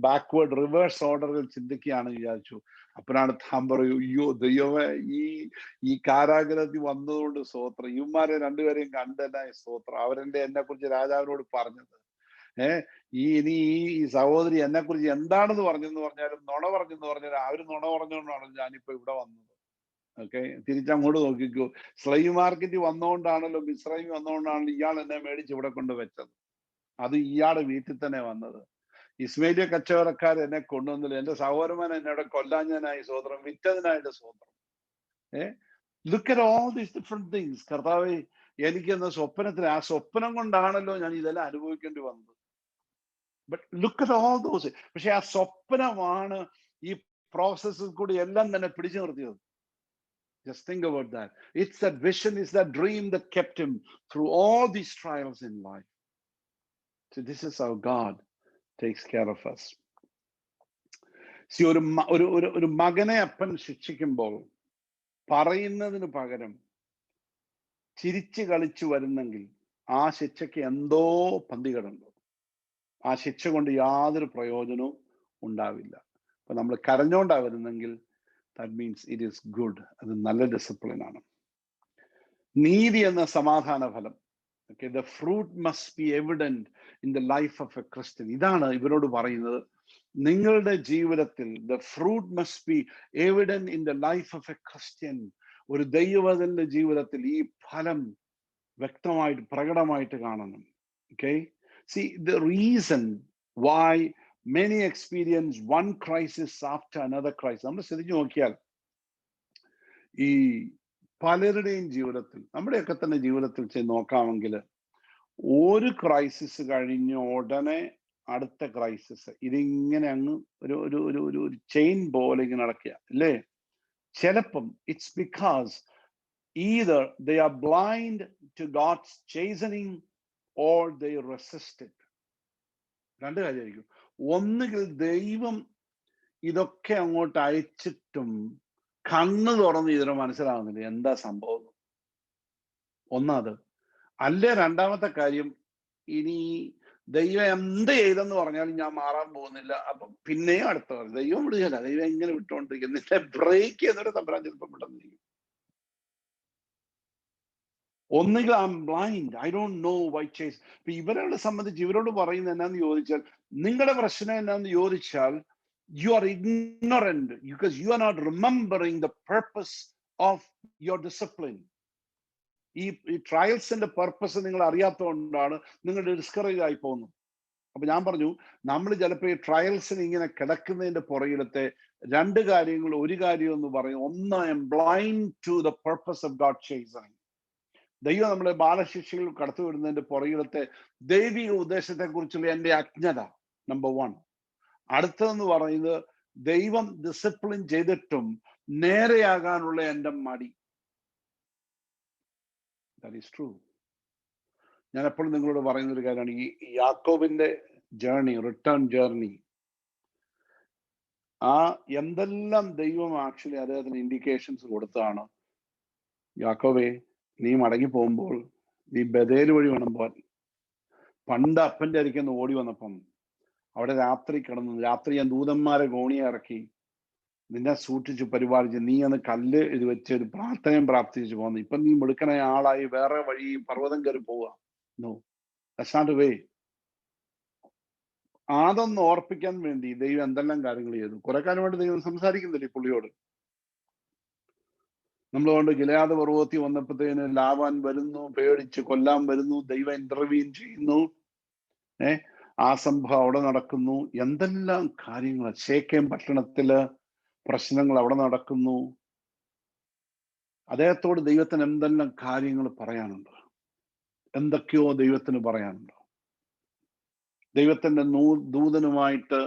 ബാക്ക്വേർഡ് റിവേഴ്സ് ഓർഡറിൽ ചിന്തിക്കുകയാണ് വിചാരിച്ചു. അപ്പോഴാണ് താൻ പറയൂ, അയ്യോ ദൈവമേ, ഈ കാരാഗ്രഹത്തിൽ വന്നതുകൊണ്ട് സ്തോത്രം, ഇവന്മാരെ രണ്ടുപേരെയും കണ്ടെന്നായി സ്തോത്രം, അവരെന്റെ എന്നെ കുറിച്ച് രാജാവിനോട് പറഞ്ഞത്, ഇനി ഈ സഹോദരി എന്നെ കുറിച്ച് എന്താണെന്ന് പറഞ്ഞെന്ന് പറഞ്ഞാലും നുണ പറഞ്ഞെന്ന് പറഞ്ഞാലും അവര് നുണ പറഞ്ഞുകൊണ്ടാണ് ഞാനിപ്പോ ഇവിടെ വന്നത്. ഓക്കെ, തിരിച്ചങ്ങോട്ട് നോക്കിക്കോ. സ്ലൈവ് മാർക്കറ്റ് വന്നുകൊണ്ടാണല്ലോ, മിസ്രൈം വന്നുകൊണ്ടാണല്ലോ ഇയാൾ എന്നെ മേടിച്ച് ഇവിടെ കൊണ്ട് വെച്ചത്. അത് ഇയാളുടെ വീട്ടിൽ തന്നെ വന്നത്. ഇസ്മേലിയ കച്ചവടക്കാർ എന്നെ കൊണ്ടുവന്നില്ല, എന്റെ സഹോദരന്മാൻ എന്നോട് കൊല്ലാഞ്ഞനായി സ്വതന്ത്രം, വിറ്റതിനായിട്ട് സ്വതന്ത്രം. Look at all these different things. കർത്താവേ, എനിക്കെന്ന സ്വപ്നത്തിൽ, ആ സ്വപ്നം കൊണ്ടാണല്ലോ ഞാൻ ഇതെല്ലാം അനുഭവിക്കേണ്ടി വന്നത്. But look at all those. പക്ഷെ ആ സ്വപ്നമാണ് ഈ പ്രോസസ്സിൽ കൂടി എല്ലാം തന്നെ പിടിച്ചു നിർത്തിയത്. Just think about that. It's that vision, it's that dream that kept him through all these trials in life. So this is how God takes care of us. See, ഒരു മകനെ അപ്പൻ ശിക്ഷിക്കുമ്പോൾ പറയുന്നതിന് പകരം ചിരിച്ചു കളിച്ചു വരുന്നെങ്കിൽ ആ ശിക്ഷയ്ക്ക് എന്തോ പന്തികേടുണ്ട്. ആ ശിക്ഷ കൊണ്ട് യാതൊരു പ്രയോജനവും ഉണ്ടാവില്ല. അപ്പൊ നമ്മൾ കരഞ്ഞോണ്ടാ വരുന്നെങ്കിൽ that means it is good. അത് നല്ല ഡിസിപ്ലിൻ ആണ്. നീതി എന്ന സമാധാന ഫലം. Okay, the fruit must be evident in the life of a Christian. ഇതാണ് ഇവരോട് പറയുന്നത്. നിങ്ങളുടെ ജീവിതത്തിൽ the fruit must be evident in the life of a Christian. ഒരു ദൈവവചന്റെ ജീവിതത്തിൽ ഈ ഫലം വ്യക്തമായിട്ട് പ്രകടമായിട്ട് കാണണം. Okay, see, the reason why many experience one crisis after another crisis. നമ്മൾ ശ്രദ്ധിച്ചു നോക്കിയാൽ ഈ പലരുടെയും ജീവിതത്തിൽ, നമ്മുടെയൊക്കെ തന്നെ ജീവിതത്തിൽ നോക്കാമെങ്കിൽ ഒരു ക്രൈസിസ് കഴിഞ്ഞ ഉടനെ അടുത്ത ക്രൈസിസ്, ഇതിങ്ങനെ അങ്ങ് ഒരു ചെയിൻ പോലെ ഇങ്ങനെ നടക്കുക അല്ലേ? ചിലപ്പം it's because either they are blind to God's chastening or they resist it. രണ്ട് കാര്യമായിരിക്കും. ഒന്നുകിൽ ദൈവം ഇതൊക്കെ അങ്ങോട്ട് അയച്ചിട്ടും കണ്ണ് തുറന്ന് ഇതിനെ മനസ്സിലാവുന്നില്ല എന്താ സംഭവം, ഒന്നത്. അല്ലേ രണ്ടാമത്തെ കാര്യം, ഇനി ദൈവം എന്ത് ചെയ്തെന്ന് പറഞ്ഞാലും ഞാൻ മാറാൻ പോകുന്നില്ല, അപ്പം പിന്നെയും അടുത്ത പറയും ദൈവം വിടുകയല്ല, ദൈവം എങ്ങനെ വിട്ടുകൊണ്ടിരിക്കുന്നില്ല, ബ്രേക്ക് ചെയ്യുന്നവരെ തമ്പരാൻ ചിലപ്പോൾ വിടുന്നിരിക്കും. ഒന്നുകിൽ I'm blind, I don't know why chase. ഇപ്പൊ ഇവരെ സംബന്ധിച്ച് ഇവരോട് പറയുന്നത് എന്നാന്ന് ചോദിച്ചാൽ, നിങ്ങളുടെ പ്രശ്നം എന്നാന്ന് ചോദിച്ചാൽ you are ignorant because you are not remembering the purpose of your discipline. ഈ ട്രയൽസിന്റെ പർപ്പസ് നിങ്ങൾ അറിയാത്തതുകൊണ്ടാണ് നിങ്ങൾ ഡിസ്കറേജ് ആയി പോകുന്നത്. അപ്പൊ ഞാൻ പറഞ്ഞു, നമ്മൾ ചിലപ്പോൾ ഈ ട്രയൽസിന് ഇങ്ങനെ കിടക്കുന്നതിന്റെ പുറകിലത്തെ രണ്ട് കാര്യങ്ങൾ, ഒരു കാര്യം എന്ന് പറയും, ഒന്ന്, I'm blind to the purpose of God chasing. ദൈവം നമ്മളെ ബാലശിക്ഷയിൽ കടത്തിവിടുന്നതിന്റെ പുറകിലത്തെ ദൈവിക ഉദ്ദേശത്തെ കുറിച്ചുള്ള എന്റെ അജ്ഞത, നമ്പർ 1. അടുത്തതെന്ന് പറയുന്നത് ദൈവം ഡിസിപ്ലിൻ ചെയ്തിട്ടും നേരെയാകാനുള്ള എന്റെ മടി. That is true. ഞാൻ എപ്പോഴും നിങ്ങളോട് പറയുന്ന ഒരു കാര്യമാണ്, ഈ യാക്കോബിന്റെ ജേർണി, റിട്ടേൺ ജേർണി, ആ എന്തെല്ലാം ദൈവം ആക്ച്വലി അദ്ദേഹത്തിന് ഇൻഡിക്കേഷൻസ് കൊടുത്താണ്. യാക്കോബേ, നീ മടങ്ങി പോകുമ്പോൾ നീ ബഥേൽ വഴി വേണം പോവാൻ. പണ്ട് അപ്പന്റെ അരിക്കുന്ന ഓടി വന്നപ്പം അവിടെ രാത്രി കിടന്നു. രാത്രി ഞാൻ ദൂതന്മാരെ ഗോണിയെ ഇറക്കി നിന്നെ സൂക്ഷിച്ച് പരിപാലിച്ച് നീ അന്ന് കല്ല് ഇത് വെച്ച് ഒരു പ്രാർത്ഥനയും പ്രാർത്ഥിച്ചു പോന്നു. ഇപ്പൊ നീ മിടുക്കണ ആളായി വേറെ വഴി പർവ്വതം കയറി പോവുക. No, that's not a way. അതൊന്ന് ഓർപ്പിക്കാൻ വേണ്ടി ദൈവം എന്തെല്ലാം കാര്യങ്ങൾ ചെയ്തു. കുറെ കാലമായിട്ട് ദൈവം സംസാരിക്കുന്നില്ല ഈ പുള്ളിയോട്. നമ്മളതുകൊണ്ട് ഗിലെയാദ് പർവ്വതത്തിൽ വന്നപ്പോഴത്തേന് ലാബാൻ വരുന്നു, പേടിച്ച് കൊല്ലാൻ വരുന്നു, ദൈവം ഇന്റർവ്യൂൻ ചെയ്യുന്നു. ആ സംഭവം അവിടെ നടക്കുന്നു. എന്തെല്ലാം കാര്യങ്ങൾ. ശേഖേം പട്ടണത്തില് പ്രശ്നങ്ങൾ അവിടെ നടക്കുന്നു. അദ്ദേഹത്തോട് ദൈവത്തിന് എന്തെല്ലാം കാര്യങ്ങൾ പറയാനുണ്ട്, എന്തൊക്കെയോ ദൈവത്തിന് പറയാനുണ്ട്. ദൈവത്തിന്റെ ദൂതനുമായിട്ട്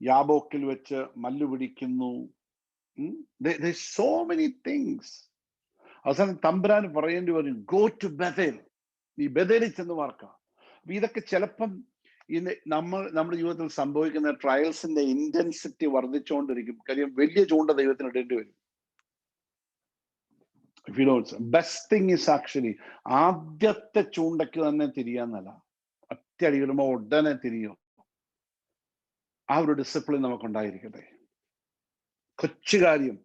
യാബോക്കിൽ വെച്ച് മല്ലു പിടിക്കുന്നു. So many things. അവസാനം തമ്പുരാൻ പറയേണ്ടി വരും, ഗോ ടു ബഥേൽ, നീ ബഥേലിൽ ചെന്ന് വാർക്കാം. അപ്പൊ ഇതൊക്കെ ചിലപ്പം ഇന്ന് നമ്മുടെ ജീവിതത്തിൽ സംഭവിക്കുന്ന ട്രയൽസിന്റെ ഇന്റൻസിറ്റി വർദ്ധിച്ചുകൊണ്ടിരിക്കും. കാര്യം വലിയ ചൂണ്ട ദൈവത്തിന് ഇടേണ്ടി വരും. If you know, best thing is actually ആദ്യത്തെ ചൂണ്ടയ്ക്ക് തന്നെ തിരിയാന്നല്ല, ഒറ്റ അടിയിടുമ്പോ ഉടനെ തിരിയും. ആ ഒരു ഡിസിപ്ലിൻ നമുക്കുണ്ടായിരിക്കട്ടെ. കൊച്ചു കാര്യം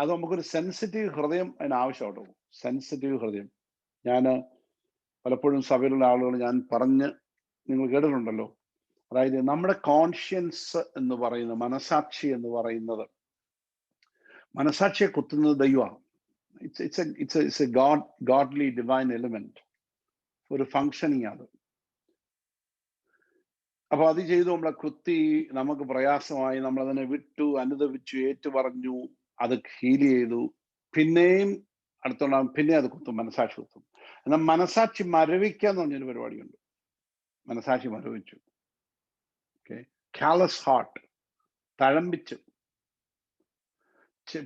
അത് നമുക്കൊരു സെൻസിറ്റീവ് ഹൃദയം അതിന് ആവശ്യമാട്ടോ. സെൻസിറ്റീവ് ഹൃദയം. ഞാൻ പലപ്പോഴും സഭയിലുള്ള ആളുകൾ ഞാൻ പറഞ്ഞ് നിങ്ങൾ കേട്ടിട്ടുണ്ടല്ലോ. അതായത് നമ്മുടെ കോൺഷ്യൻസ് എന്ന് പറയുന്നത്, മനസാക്ഷി എന്ന് പറയുന്നത്, മനസാക്ഷിയെ കുത്തുന്നത് ദൈവമാണ്. It's a godly divine element, ഒരു ഫങ്ഷനിങ് അത്. അപ്പൊ അത് ചെയ്തു നമ്മളെ കുത്തി, നമുക്ക് പ്രയാസമായി, നമ്മളതിനെ വിട്ടു, അനുദവിച്ചു, ഏറ്റു പറഞ്ഞു, അത് ഹീൽ ചെയ്തു. പിന്നെയും അടുത്തുണ്ടാകും, പിന്നെ അത് കുത്തും, മനസാക്ഷി കുത്തും. എന്നാൽ മനസാക്ഷി മരവിക്കുക എന്ന് പറഞ്ഞൊരു പരിപാടിയുണ്ട്. മനസാക്ഷി മരവിച്ചു. ഓക്കെ, കാലസ് ഹാർട്ട്, തഴമ്പിച്ചു.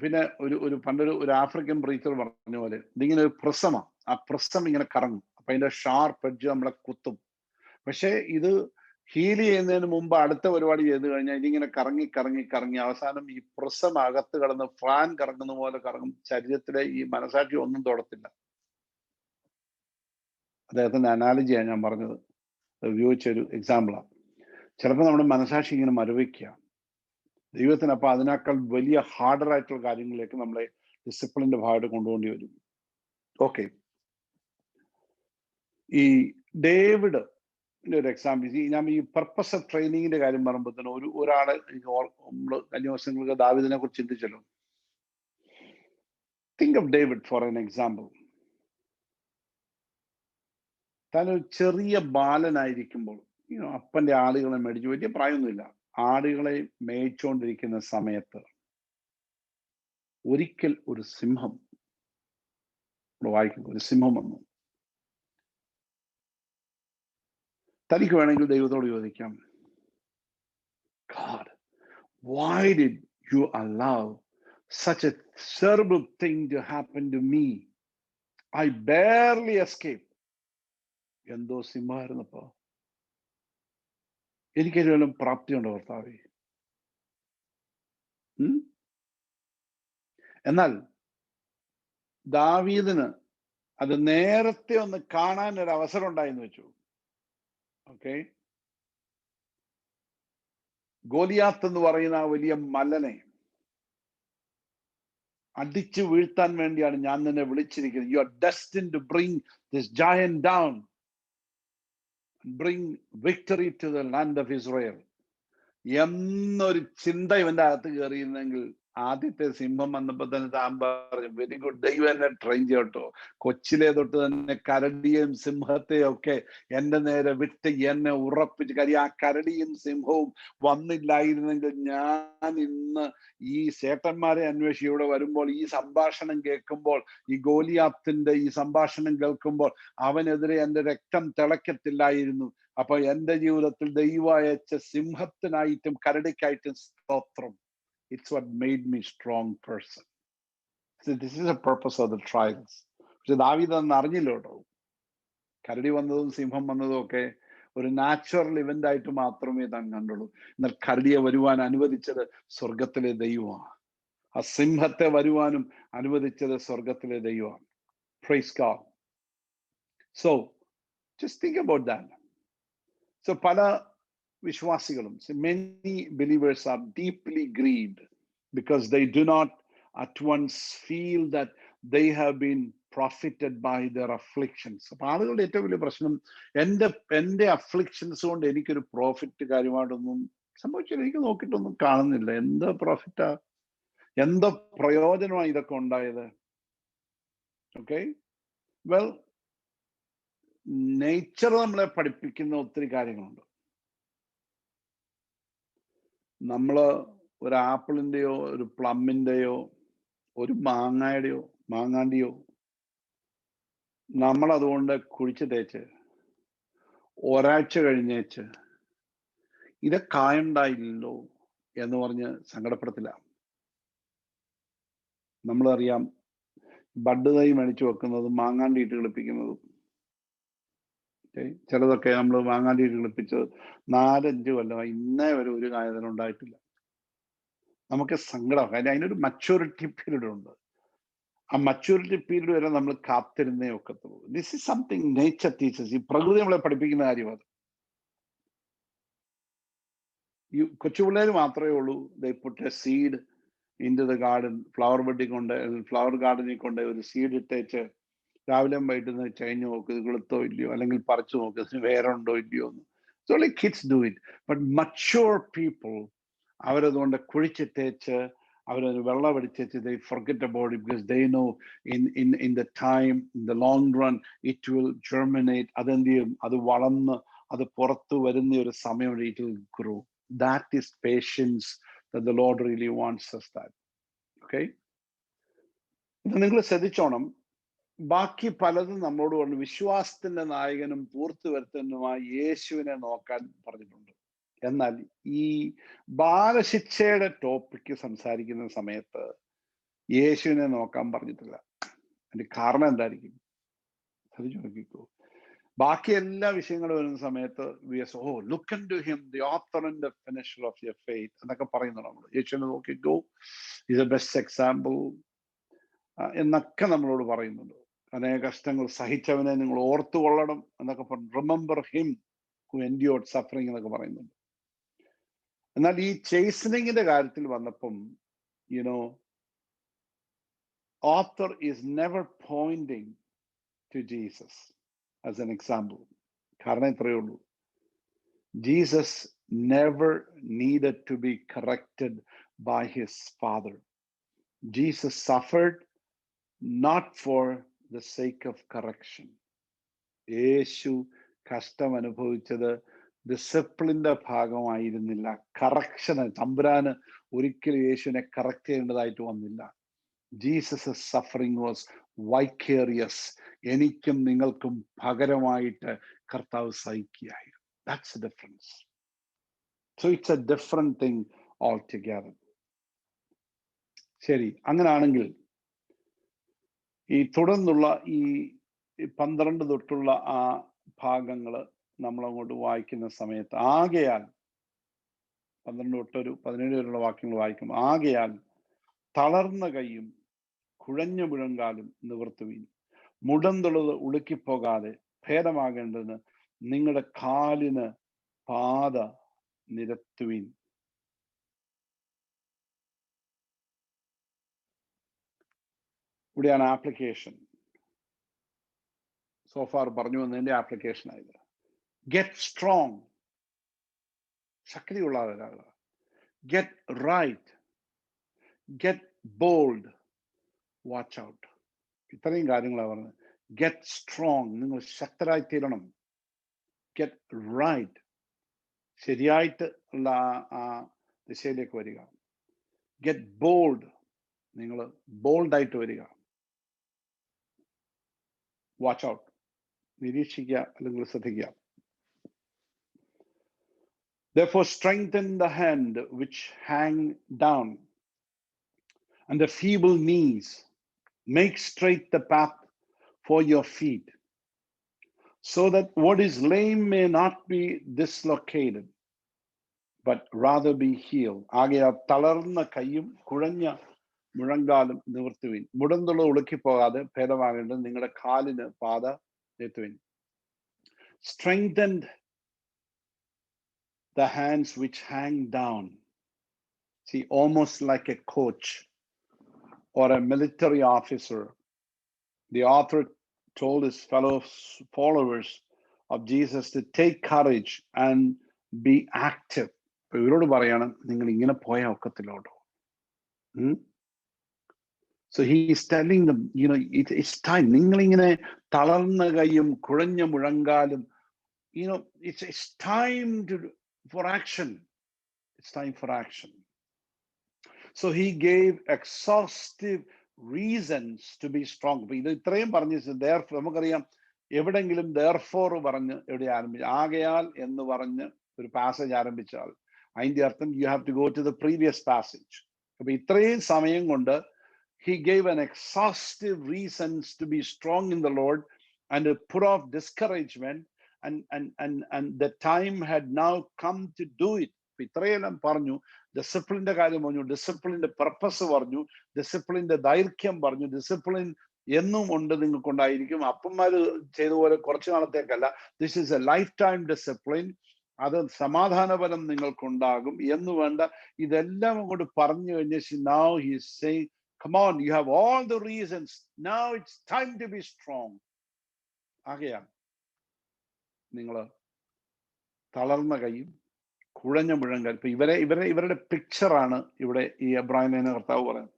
പിന്നെ ഒരു പണ്ടൊരു ആഫ്രിക്കൻ പ്രീച്ചർ പറഞ്ഞ പോലെ ഇതിങ്ങനെ ഒരു പ്രസമാണ്. ആ പ്രസം ഇങ്ങനെ കറങ്ങും. അപ്പൊ അതിന്റെ ഷാർപ്പ് എഡ്ജ് നമ്മളെ കുത്തും. പക്ഷെ ഇത് ഹീൽ ചെയ്യുന്നതിന് മുമ്പ് അടുത്ത പരിപാടി ചെയ്ത് കഴിഞ്ഞാൽ ഇതിങ്ങനെ കറങ്ങി കറങ്ങി കറങ്ങി അവസാനം ഈ പ്രസം അകത്ത് കടന്ന് ഫാൻ കറങ്ങുന്ന പോലെ കറങ്ങും. ശരീരത്തിലെ ഈ മനസാക്ഷി ഒന്നും തൊടത്തില്ല. അദ്ദേഹത്തിന്റെ അനാലജിയാണ് ഞാൻ പറഞ്ഞത്, ഉപയോഗിച്ചൊരു എക്സാമ്പിളാണ്. ചിലപ്പോൾ നമ്മുടെ മനസാക്ഷി ഇങ്ങനെ മരവിക്കുക. ദൈവത്തിന് അപ്പൊ അതിനേക്കാൾ വലിയ ഹാർഡർ ആയിട്ടുള്ള കാര്യങ്ങളിലേക്ക് നമ്മളെ ഡിസിപ്ലിന്റെ ഭാഗമായിട്ട് കൊണ്ടുപോകേണ്ടി വരും. ഓക്കെ, ഈ ഡേവിഡ് ഒരു എക്സാമ്പിൾ, ഞാൻ ഈ പർപ്പസ് ഓഫ് ട്രെയിനിങ്ങിന്റെ കാര്യം പറയുമ്പോഴത്തേനും ഒരാളെ നമ്മൾ കഴിഞ്ഞ ദിവസങ്ങൾക്ക് ദാവീദിനെ കുറിച്ച് ചിന്തിച്ചല്ലോ. Think of David for an example. താനൊരു ചെറിയ ബാലനായിരിക്കുമ്പോൾ അപ്പന്റെ ആടുകളെ മേടിച്ചു, വലിയ പ്രായമൊന്നുമില്ല, ആടുകളെ മേയിച്ചുകൊണ്ടിരിക്കുന്ന സമയത്ത് ഒരിക്കൽ ഒരു സിംഹം, വായിക്കുന്നു, ഒരു സിംഹം വന്നു. തനിക്ക് വേണമെങ്കിൽ ദൈവത്തോട് ചോദിക്കാം, God, why did you allow such a terrible thing to happen to me? I barely escaped. എന്തോ സിംഹമായിരുന്നപ്പോ, എനിക്കൊരു പ്രാപ്തിയുണ്ടോ കർത്താവേ? എന്നാൽ ദാവീദിന് അത് നേരത്തെ ഒന്ന് കാണാൻ ഒരു അവസരം ഉണ്ടായെന്ന് വെച്ചു. ഓക്കെ, ഗോലിയാത്ത് എന്ന് പറയുന്ന ആ വലിയ മല്ലനെ അടിച്ചു വീഴ്ത്താൻ വേണ്ടിയാണ് ഞാൻ നിന്നെ വിളിച്ചിരിക്കുന്നത്. You are destined to bring this giant down, bring victory to the land of Israel എന്നൊരു ചിന്ത ഇവന്റെ അകത്ത് കയറിയിരുന്നെങ്കിൽ ആദ്യത്തെ സിംഹം വന്നപ്പോ തന്നെ താൻ പറഞ്ഞു, വെരി ഗുഡ്, ദൈവം എന്നെ ട്രെയിൻ ചെയ്യട്ടോ. കൊച്ചിലെ തൊട്ട് തന്നെ കരടിയും സിംഹത്തെയും ഒക്കെ എന്റെ നേരെ വിട്ട് എന്നെ ഉറപ്പിച്ച്. കാര്യം ആ കരടിയും സിംഹവും വന്നില്ലായിരുന്നെങ്കിൽ ഞാൻ ഇന്ന് ഈ ചേട്ടന്മാരെ അന്വേഷിച്ച് ഇവിടെ വരുമ്പോൾ, ഈ സംഭാഷണം കേൾക്കുമ്പോൾ, ഈ ഗോലിയാത്തിന്റെ ഈ സംഭാഷണം കേൾക്കുമ്പോൾ അവനെതിരെ എന്റെ രക്തം തിളക്കത്തില്ലായിരുന്നു. അപ്പൊ എന്റെ ജീവിതത്തിൽ ദൈവം അയച്ച സിംഹത്തിനായിട്ടും കരടിക്കായിട്ടും സ്തോത്രം. It's what made me strong person. So this is the purpose of the trials. പക്ഷെ ദാവീദ് അന്ന് അറിഞ്ഞില്ല കേട്ടോ. കരടി വന്നതും സിംഹം വന്നതും ഒക്കെ ഒരു നാച്ചുറൽ ഇവന്റ് ആയിട്ട് മാത്രമേ താൻ കണ്ടുള്ളൂ. എന്നാൽ കരടിയെ വരുവാൻ അനുവദിച്ചത് സ്വർഗത്തിലെ ദൈവമാണ്. ആ സിംഹത്തെ വരുവാനും അനുവദിച്ചത് സ്വർഗത്തിലെ ദൈവമാണ്. Praise God. So just think about that. So പല വിശ്വാസികളും, many believers are deeply grieved because they do not at once feel that they have been profited by their afflictions. അപ്പൊ ആളുകളുടെ ഏറ്റവും വലിയ പ്രശ്നം, എന്റെ അഫ്ലിക്ഷൻസ് കൊണ്ട് എനിക്കൊരു പ്രോഫിറ്റ് കാര്യമായിട്ടൊന്നും സംഭവിച്ചില്ല, എനിക്ക് നോക്കിയിട്ടൊന്നും കാണുന്നില്ല. എന്താ പ്രോഫിറ്റാ, എന്തോ പ്രയോജനമാണ് ഇതൊക്കെ ഉണ്ടായത്? ഓക്കെ, വെൽ, നേച്ചർ നമ്മളെ പഠിപ്പിക്കുന്ന ഒത്തിരി കാര്യങ്ങളുണ്ട്. നമ്മള് ഒരു ആപ്പിളിന്റെയോ ഒരു പ്ലമ്മിന്റെയോ ഒരു മാങ്ങാന്റെയോ നമ്മളതുകൊണ്ട് കുഴിച്ച് തേച്ച് ഒരാഴ്ച കഴിഞ്ഞേച്ച് ഇത് കായുണ്ടായില്ലല്ലോ എന്ന് പറഞ്ഞ് സങ്കടപ്പെടത്തില്ല. നമ്മളറിയാം, ബഡ് തൈ മേടിച്ചു വെക്കുന്നതും മാങ്ങാണ്ടി ഇട്ട് കളിപ്പിക്കുന്നതും. ചിലതൊക്കെ നമ്മൾ മാങ്ങാണ്ടി ഇട്ട് കളിപ്പിച്ച് 4-5 കൊല്ലമായി ഇന്നേ വരെ ഒരു കായതിനും ഉണ്ടായിട്ടില്ല. നമുക്ക് സങ്കടം. കാര്യം അതിനൊരു മച്യൂരിറ്റി പീരീഡ് ഉണ്ട്. ആ മച്യൂരിറ്റി പീരീഡ് വരെ നമ്മൾ കാത്തിരുന്നേ ഒക്കത്തുള്ളൂ. This is something nature teachers. ഈ പ്രകൃതി നമ്മളെ പഠിപ്പിക്കുന്ന കാര്യം അത്. ഈ കൊച്ചുപിള്ളേർ മാത്രമേ ഉള്ളൂ, they put a seed into the garden. Flower ബെഡിൽ കൊണ്ട്, ഫ്ലവർ ഗാർഡനിൽ കൊണ്ട് ഒരു സീഡ് ഇട്ടേച്ച് രാവിലെ വൈകിട്ട് ചൈഞ്ഞു നോക്ക്, ഇത് കിളുത്തോ ഇല്ലയോ, അല്ലെങ്കിൽ പറിച്ചു നോക്ക് ഇതിന് വേറെ ഉണ്ടോ ഇല്ലയോ എന്ന്. So like kids do it. But mature people അവരതുകൊണ്ട് കുഴിച്ചിട്ടേച്ച് അവരൊരു വെള്ളം അടിച്ചേച്ച് they forget about it because they know in the time, in the long run it will germinate. അതെന്ത് ചെയ്യും, അത് വളർന്ന് അത് പുറത്തു വരുന്ന ഒരു സമയം it will grow. That is patience that the Lord really wants us that. Okay, ഇത് നിങ്ങൾ ശ്രദ്ധിച്ചോണം. ബാക്കി പലതും നമ്മളോട് പറഞ്ഞു, വിശ്വാസത്തിന്റെ നായകനും പൂർത്തിവരുത്തനുമായ യേശുവിനെ നോക്കാൻ പറഞ്ഞിട്ടുണ്ട്. എന്നാൽ ഈ ബാലശിക്ഷയുടെ ടോപ്പിക്ക് സംസാരിക്കുന്ന സമയത്ത് യേശുവിനെ നോക്കാൻ പറഞ്ഞിട്ടില്ല. അതിന്റെ കാരണം എന്തായിരിക്കും? ശ്രദ്ധിച്ചു നോക്കിക്കോ. ബാക്കി എല്ലാ വിഷയങ്ങളും വരുന്ന സമയത്ത് look unto him the author and the finisher of your faith എന്നൊക്കെ പറയുന്നു. നമ്മൾ യേശുവിനെ നോക്കിക്കോ, ഈസ് എ ബെസ്റ്റ് എക്സാമ്പിൾ എന്നൊക്കെ നമ്മളോട് പറയുന്നുണ്ട്. അനേക കഷ്ടങ്ങൾ സഹിച്ചവനെ നിങ്ങൾ ഓർത്തുകൊള്ളണം എന്നൊക്കെ പറഞ്ഞു. Remember him who endured suffering എന്നൊക്കെ പറയുന്നുണ്ട്. എന്നാൽ ഈ ചേസനിങ്ങിന്റെ കാര്യത്തിൽ വന്നപ്പം author is never pointing to Jesus as an example. കാരണം ഇത്രയേ ഉള്ളൂ, Jesus never needed to be corrected by his father. Jesus suffered not for the sake of correction. യേശു കഷ്ടം അനുഭവിച്ചത് ഡിസിപ്ലിന്റെ ഭാഗമായിരുന്നില്ല, കറക്ഷന്. തമ്പുരാന് ഒരിക്കലും യേശുവിനെ കറക്റ്റ് ചെയ്യേണ്ടതായിട്ട് വന്നില്ല. Jesus suffering was vicarious. എനിക്കും നിങ്ങൾക്കും പകരമായിട്ട് കർത്താവ് സഹിക്കുകയായിരുന്നു. That's a difference. So it's a different thing altogether. ശരി, അങ്ങനാണെങ്കിൽ ഈ തുടർന്നുള്ള ഈ 12 തൊട്ടുള്ള ആ ഭാഗങ്ങള് നമ്മളങ്ങോട്ട് വായിക്കുന്ന സമയത്ത്, ആകയാൽ 12 തൊട്ടൊരു 17 വരെയുള്ള വാക്യങ്ങൾ വായിക്കും. ആകയാൽ തളർന്ന കൈയും കുഴഞ്ഞ മുഴങ്കാലും നിവർത്തുവീൻ, മുടന്തുള്ളത് ഉളുക്കിപ്പോകാതെ ഭേദമാകേണ്ടതിന് നിങ്ങളുടെ കാലിന് പാത നിരത്തുവീൻ. ഇവിടെയാണ് ആപ്ലിക്കേഷൻ. സോഫാർ പറഞ്ഞു വന്നതിന്റെ ആപ്ലിക്കേഷൻ ആയത്. ഗെറ്റ് സ്ട്രോങ്, ശക്തിയുള്ളവരാകുക. Get right, Get bold. Watch out. ഇത്രയും കാര്യങ്ങളാണ് പറഞ്ഞത്. Get strong. നിങ്ങൾ ശക്തരായി തീരണം. Get right. ശരിയായിട്ട് ഉള്ള ആ ദിശയിലേക്ക് വരിക. Get bold. നിങ്ങൾ ബോൾഡായിട്ട് വരിക. Watch out. നിരീക്ഷിക്കുക അല്ലെങ്കിൽ ശ്രദ്ധിക്കുക. Therefore strengthen the hand which hang down and the feeble knees. Make straight the path for your feet, so that what is lame may not be dislocated, but rather be healed. ആകയാൽ തളർന്ന കൈയും കുഴഞ്ഞ മുഴങ്കാലും നിവർത്തുവിൻ. മുടന്തുള്ള ഉളുക്കിപ്പോകാതെ ഭേദമാകേണ്ടത് നിങ്ങളുടെ കാലിന് പാത എത്തുവിൻ. Strengthened the hands which hang down. See, almost like a coach or a military officer. The author told his fellow followers of Jesus to take courage and be active. ഇവരോട് പറയാണ്, നിങ്ങൾ ഇങ്ങനെ പോയാൽ ഒക്കത്തില്ലോട്ടോ. So he is telling them, it's time. നിങ്ങൾ ഇങ്ങനെ തളർന്ന കൈയും കുഴഞ്ഞ മുഴങ്കാലും, it's time for action. It's time for action. So he gave exhaustive reasons to be strong. ഇത് ഇത്രയും പറഞ്ഞു. നമുക്കറിയാം, എവിടെങ്കിലും therefore പറഞ്ഞ് എവിടെ ആരംഭിച്ചു, ആകയാൽ എന്ന് പറഞ്ഞ് ഒരു പാസേജ് ആരംഭിച്ചാൽ അതിന്റെ അർത്ഥം you have to go to the previous passage. അപ്പൊ ഇത്രയും സമയം കൊണ്ട് he gave an exhaustive reasons to be strong in the Lord and to put off discouragement, and the time had now come to do it. ഇത്രയെല്ലാം പറഞ്ഞു. ഡിസിപ്ലിന്റെ കാര്യം പറഞ്ഞു, ഡിസിപ്ലിന്റെ purpose പറഞ്ഞു, ഡിസിപ്ലിന്റെ ദൈർഘ്യം പറഞ്ഞു. ഡിസിപ്ലിൻ എന്നും ഉണ്ട്, നിങ്ങൾക്കുണ്ടായിരിക്കും. അപ്പന്മാര് ചെയ്ത പോലെ കുറച്ചു നാളത്തേക്കല്ല. This is a lifetime discipline. അത് സമാധാനപരം നിങ്ങൾക്കുണ്ടാകും എന്ന് വേണ്ട ഇതെല്ലാം അങ്ങോട്ട് പറഞ്ഞു കഴിഞ്ഞ now he is saying, come on, you have all the reasons, now it's time to be strong. ആകയാൽ നിങ്ങൾ തളർന്ന കൈയും കുഴഞ്ഞ മുഴങ്കാൽ. ഇപ്പൊ ഇവരുടെ പിക്ചറാണ് ഇവിടെ ഈ എബ്രാഹിം ലേഖന കർത്താവ് പറയുന്നത്.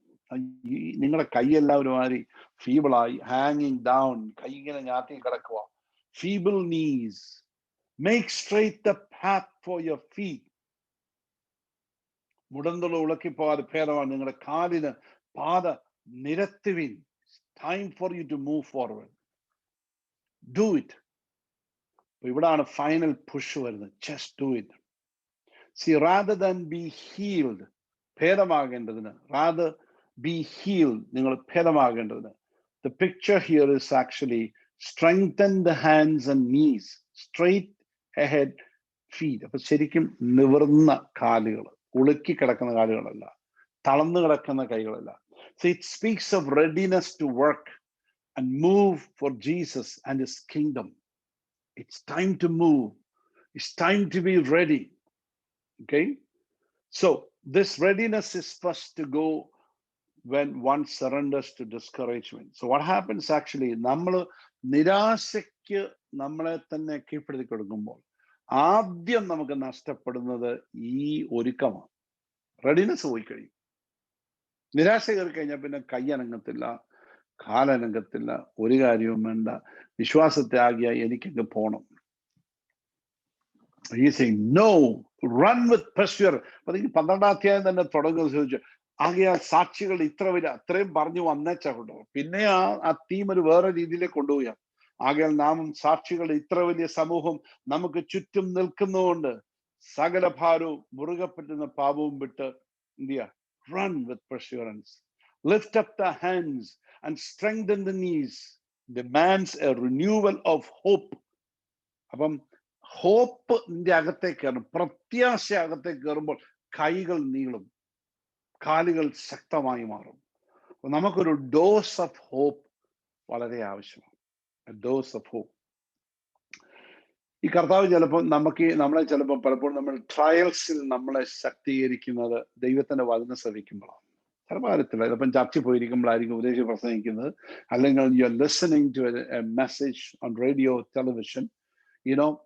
നിങ്ങളുടെ കൈ എല്ലാവരും മാറി ഫീബിളായി, ഹാങ്ങിങ് ഡൗൺ, കൈ ഇങ്ങനെ ഞാത്തി കിടക്കുക. Feeble knees, make straight the path for your feet. മുടന്തുള്ള ഉളക്കിപ്പോകാതെ ഭേദമാണ് നിങ്ങളുടെ കാലിന് പാത നിരത്തുവിൻ. Time for you to move forward. Do it. ഇവിടാണ് ഫൈനൽ പുഷ് വരുന്നത്. Just do it. See, rather than be healed, ഭേദമാകേണ്ടതിന്, rather be healed, നിങ്ങൾ ഭേദമാകേണ്ടതിന്. The picture here is actually strengthen the hands and knees, straight ahead feet. അപ്പൊ ശരിക്കും നിവർന്ന കാലുകൾ, ഉളുക്കി കിടക്കുന്ന കാലുകളല്ല, തളർന്നു കിടക്കുന്ന കൈകളല്ല. So it speaks of readiness to work and move for Jesus and his kingdom. It's time to move. It's time to be ready. Okay, so this readiness is first to go when one surrenders to discouragement. So what happens actually, നമ്മൾ നിരാശയ്ക്ക് നമ്മളെ തന്നെ കീഴ്പ്പെടുത്തി കൊടുക്കുമ്പോൾ ആദ്യം നമുക്ക് നഷ്ടപ്പെടുന്നത് ഈ ഒരുക്കമാണ്. Readiness പോയി കഴിയും. നിരാശ കയറി കഴിഞ്ഞാൽ പിന്നെ കൈ അനങ്ങത്തില്ല, കാലനങ്ങത്തില്ല, ഒരു കാര്യവും വേണ്ട. വിശ്വാസത്തെ ആകിയ എനിക്കങ്ങ് പോണം. He is saying, no, run with pressure. അപ്പൊ 12ാം അധ്യായം തന്നെ തുടങ്ങുന്നത് ചോദിച്ചു, ആകയാൽ സാക്ഷികൾ ഇത്ര വരെ അത്രയും പറഞ്ഞു വന്നേച്ചാ കൊണ്ടു. പിന്നെ ആ തീം ഒരു വേറെ രീതിയിലേക്ക് കൊണ്ടുപോയാ. ആകയാൽ നാം സാക്ഷികൾ ഇത്ര വലിയ സമൂഹം നമുക്ക് ചുറ്റും നിൽക്കുന്നതുകൊണ്ട് സകല ഭാരവും മുറുകെ പറ്റുന്ന പാപവും വിട്ട് എന്ത് ചെയ്യാ? Run with perseverance. Lift up the hands and strengthen the knees. Demands a renewal of hope. അപ്പം ഹോപ്പ് നിന്റെ അകത്തേക്ക് കയറും, പ്രത്യാശ അകത്തേക്ക് കയറുമ്പോൾ കൈകൾ നീളും, കാലുകൾ ശക്തമായി മാറും. നമുക്കൊരു ഡോസ് ഓഫ് ഹോപ്പ് വളരെ ആവശ്യമാണ്. Dose of hope. ഈ കർത്താവ് ചിലപ്പോൾ നമ്മളെ ചിലപ്പോൾ പലപ്പോഴും നമ്മൾ ട്രയൽസിൽ നമ്മളെ ശക്തീകരിക്കുന്നത് ദൈവത്തിന്റെ വചനം ശ്രവിക്കുമ്പോഴാണ്. ചിലപ്പോൾ കാര്യത്തില്ല, ചിലപ്പം ചർച്ചിൽ പോയിരിക്കുമ്പോഴായിരിക്കും ഉപദേശി പ്രസംഗിക്കുന്നത്, അല്ലെങ്കിൽ you are listening to a message on radio, television.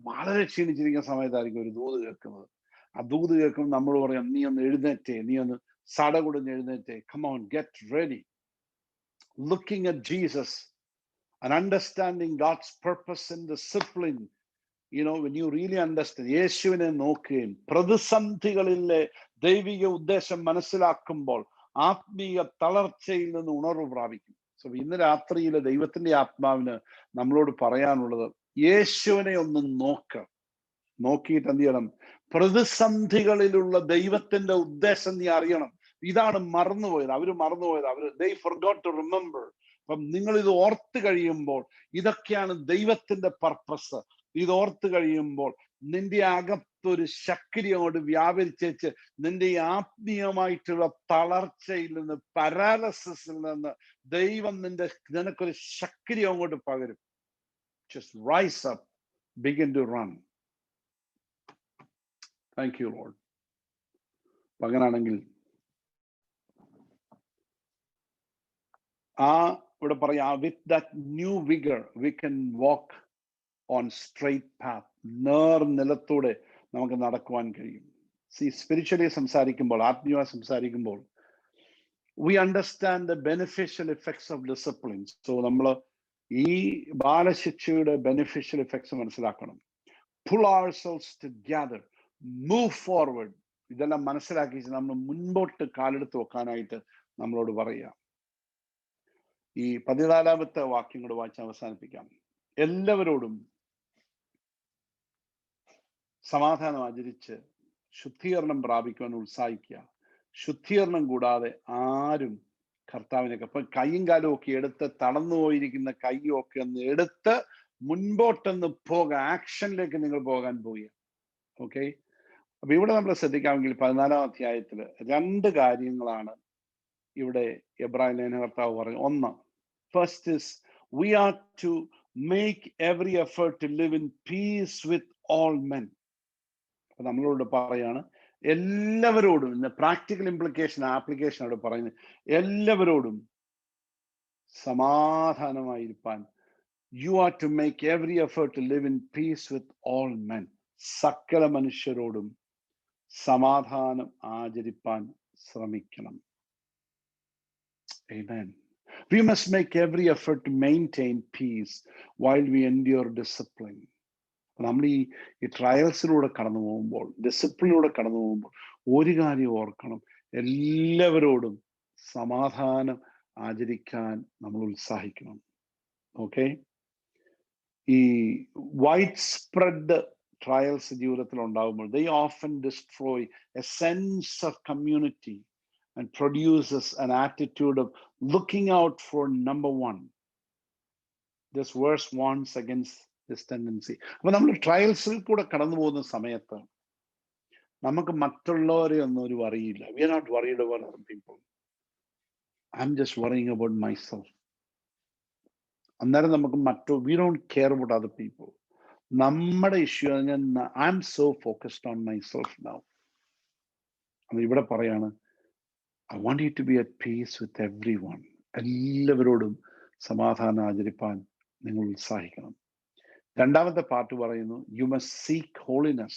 വളരെ ക്ഷീണിച്ചിരിക്കുന്ന സമയത്തായിരിക്കും ഒരു ദൂത് കേൾക്കുന്നത്. ആ ദൂത് കേൾക്കുമ്പോൾ നമ്മൾ പറയാം, നീ ഒന്ന് എഴുന്നേറ്റേ, നീ ഒന്ന് സടകുടഞ്ഞ് എഴുന്നേറ്റ്, come on, get ready. Looking at Jesus and understanding God's purpose and discipline. When you really understand, യേശുവിനെ നോക്കുകയും പ്രതിസന്ധികളിലെ ദൈവിക ഉദ്ദേശം മനസ്സിലാക്കുമ്പോൾ ആത്മീയ തളർച്ചയിൽ നിന്ന് ഉണർവ് പ്രാപിക്കും. സോ ഇന്ന് രാത്രിയിലെ ദൈവത്തിന്റെ ആത്മാവിന് നമ്മളോട് പറയാനുള്ളത്, യേശുവിനെ ഒന്ന് നോക്കിയിട്ട് എന്ത് ചെയ്യണം? പ്രതിസന്ധികളിലുള്ള ദൈവത്തിന്റെ ഉദ്ദേശം നീ അറിയണം. ഇതാണ് മറന്നുപോയത്, അവര് they forgot to remember. അപ്പം നിങ്ങൾ ഇത് ഓർത്ത് കഴിയുമ്പോൾ, ഇതൊക്കെയാണ് ദൈവത്തിന്റെ പർപ്പസ്. ഇത് ഓർത്ത് കഴിയുമ്പോൾ നിന്റെ അകത്തൊരു ശക്തി അങ്ങോട്ട് വ്യാപരിച്ചേച്ച് നിന്റെ ആത്മീയമായിട്ടുള്ള തളർച്ചയിൽ നിന്ന്, പാരാലിസിസിൽ നിന്ന് ദൈവം നിനക്കൊരു ശക്തി അങ്ങോട്ട് പകരും. Just rise up, begin to run. Thank you, Lord. അങ്ങനാണെങ്കിൽ ഇവിടെ പറയാ, with that new vigor we can walk on straight path. നിലത്തൂടെ നമുക്ക് നടക്കുവാൻ കഴിയും. സ്പിരിച്വലി സംസാരിക്കുമ്പോൾ, ആത്മീയമായി സംസാരിക്കുമ്പോൾ, we understand the beneficial effects of discipline. So നമ്മൾ ഈ ബാലശിക്ഷയുടെ beneficial effects മനസ്സിലാക്കണം. Pull ourselves together, move forward. ഇതെല്ലാം മനസ്സിലാക്കി നമ്മൾ മുൻപോട്ട് കാലെടുത്ത് വെക്കാനായിട്ട് നമ്മളോട് പറയാം. ഈ 14ാമത്തെ വാക്യം കൂടെ വായിച്ച് അവസാനിപ്പിക്കാം. എല്ലാവരോടും സമാധാനം ആചരിച്ച് ശുദ്ധീകരണം പ്രാപിക്കുവാൻ ഉത്സാഹിക്കുക. ശുദ്ധീകരണം കൂടാതെ ആരും കർത്താവിനൊക്കെ, ഇപ്പൊ കൈയും കാലും ഒക്കെ എടുത്ത്, തളർന്നു പോയിരിക്കുന്ന കൈയൊക്കെ ഒന്ന് എടുത്ത് മുൻപോട്ടൊന്ന് ആക്ഷനിലേക്ക് നിങ്ങൾ പോകാൻ പോവുക. ഓക്കെ, അപ്പൊ ഇവിടെ നമ്മൾ ശ്രദ്ധിക്കാമെങ്കിൽ 14ാം അധ്യായത്തിൽ 2 കാര്യങ്ങളാണ് ഇവിടെ എബ്രായ ലേഖനകർത്താവ് പറയും. ഒന്ന്, first is we are to make every effort to live in peace with all men. നമ്മളോട് പറയാണ് എല്ലാവരോടും, പ്രാക്ടിക്കൽ ആപ്ലിക്കേഷൻ അവിടെ പറയുന്നത്, എല്ലാവരോടും സമാധാനമായിരിക്കാൻ. You are to make every effort to live in peace with all men. സകല മനുഷ്യരോടും സമാധാനം ആചരിപ്പാൻ ശ്രമിക്കണം. Amen. We must make every effort to maintain peace while we endure discipline. നമ്മൾ ഈ ട്രയൽസിലൂടെ കടന്നു പോകുമ്പോൾ, ഡിസിപ്ലിനിലൂടെ കടന്നു പോകുമ്പോൾ ഒരു കാര്യം ഓർക്കണം, എല്ലാവരോടും സമാധാനം ആചരിക്കാൻ നമ്മൾ ഉത്സാഹിക്കണം. ഓക്കെ, ഈ വൈഡ് സ്പ്രെഡ് ട്രയൽസ് ജീവിതത്തിൽ ഉണ്ടാകുമ്പോൾ they often destroy a sense of community and produces an attitude of looking out for number one. This verse warns against this tendency. അപ്പൊ നമ്മൾ ട്രയൽസിൽ കൂടെ കടന്നു പോകുന്ന സമയത്ത് നമുക്ക് മറ്റുള്ളവരെ ഒന്നും ഒരു worryയില്ല. We are not worried about other people. I'm just worrying about myself. അന്നേരം നമുക്ക് we don't care about other people. നമ്മുടെ issue, I'm so focused on myself now. ഇവിടെ പറയാണ്, I want you to be at peace with everyone. എല്ലാവരോടും സമാധാനം ആചരിപ്പാൻ നിങ്ങൾ ഉത്സാഹിക്കണം. 2ാമത്തെ part പറയുന്നു, you must seek holiness.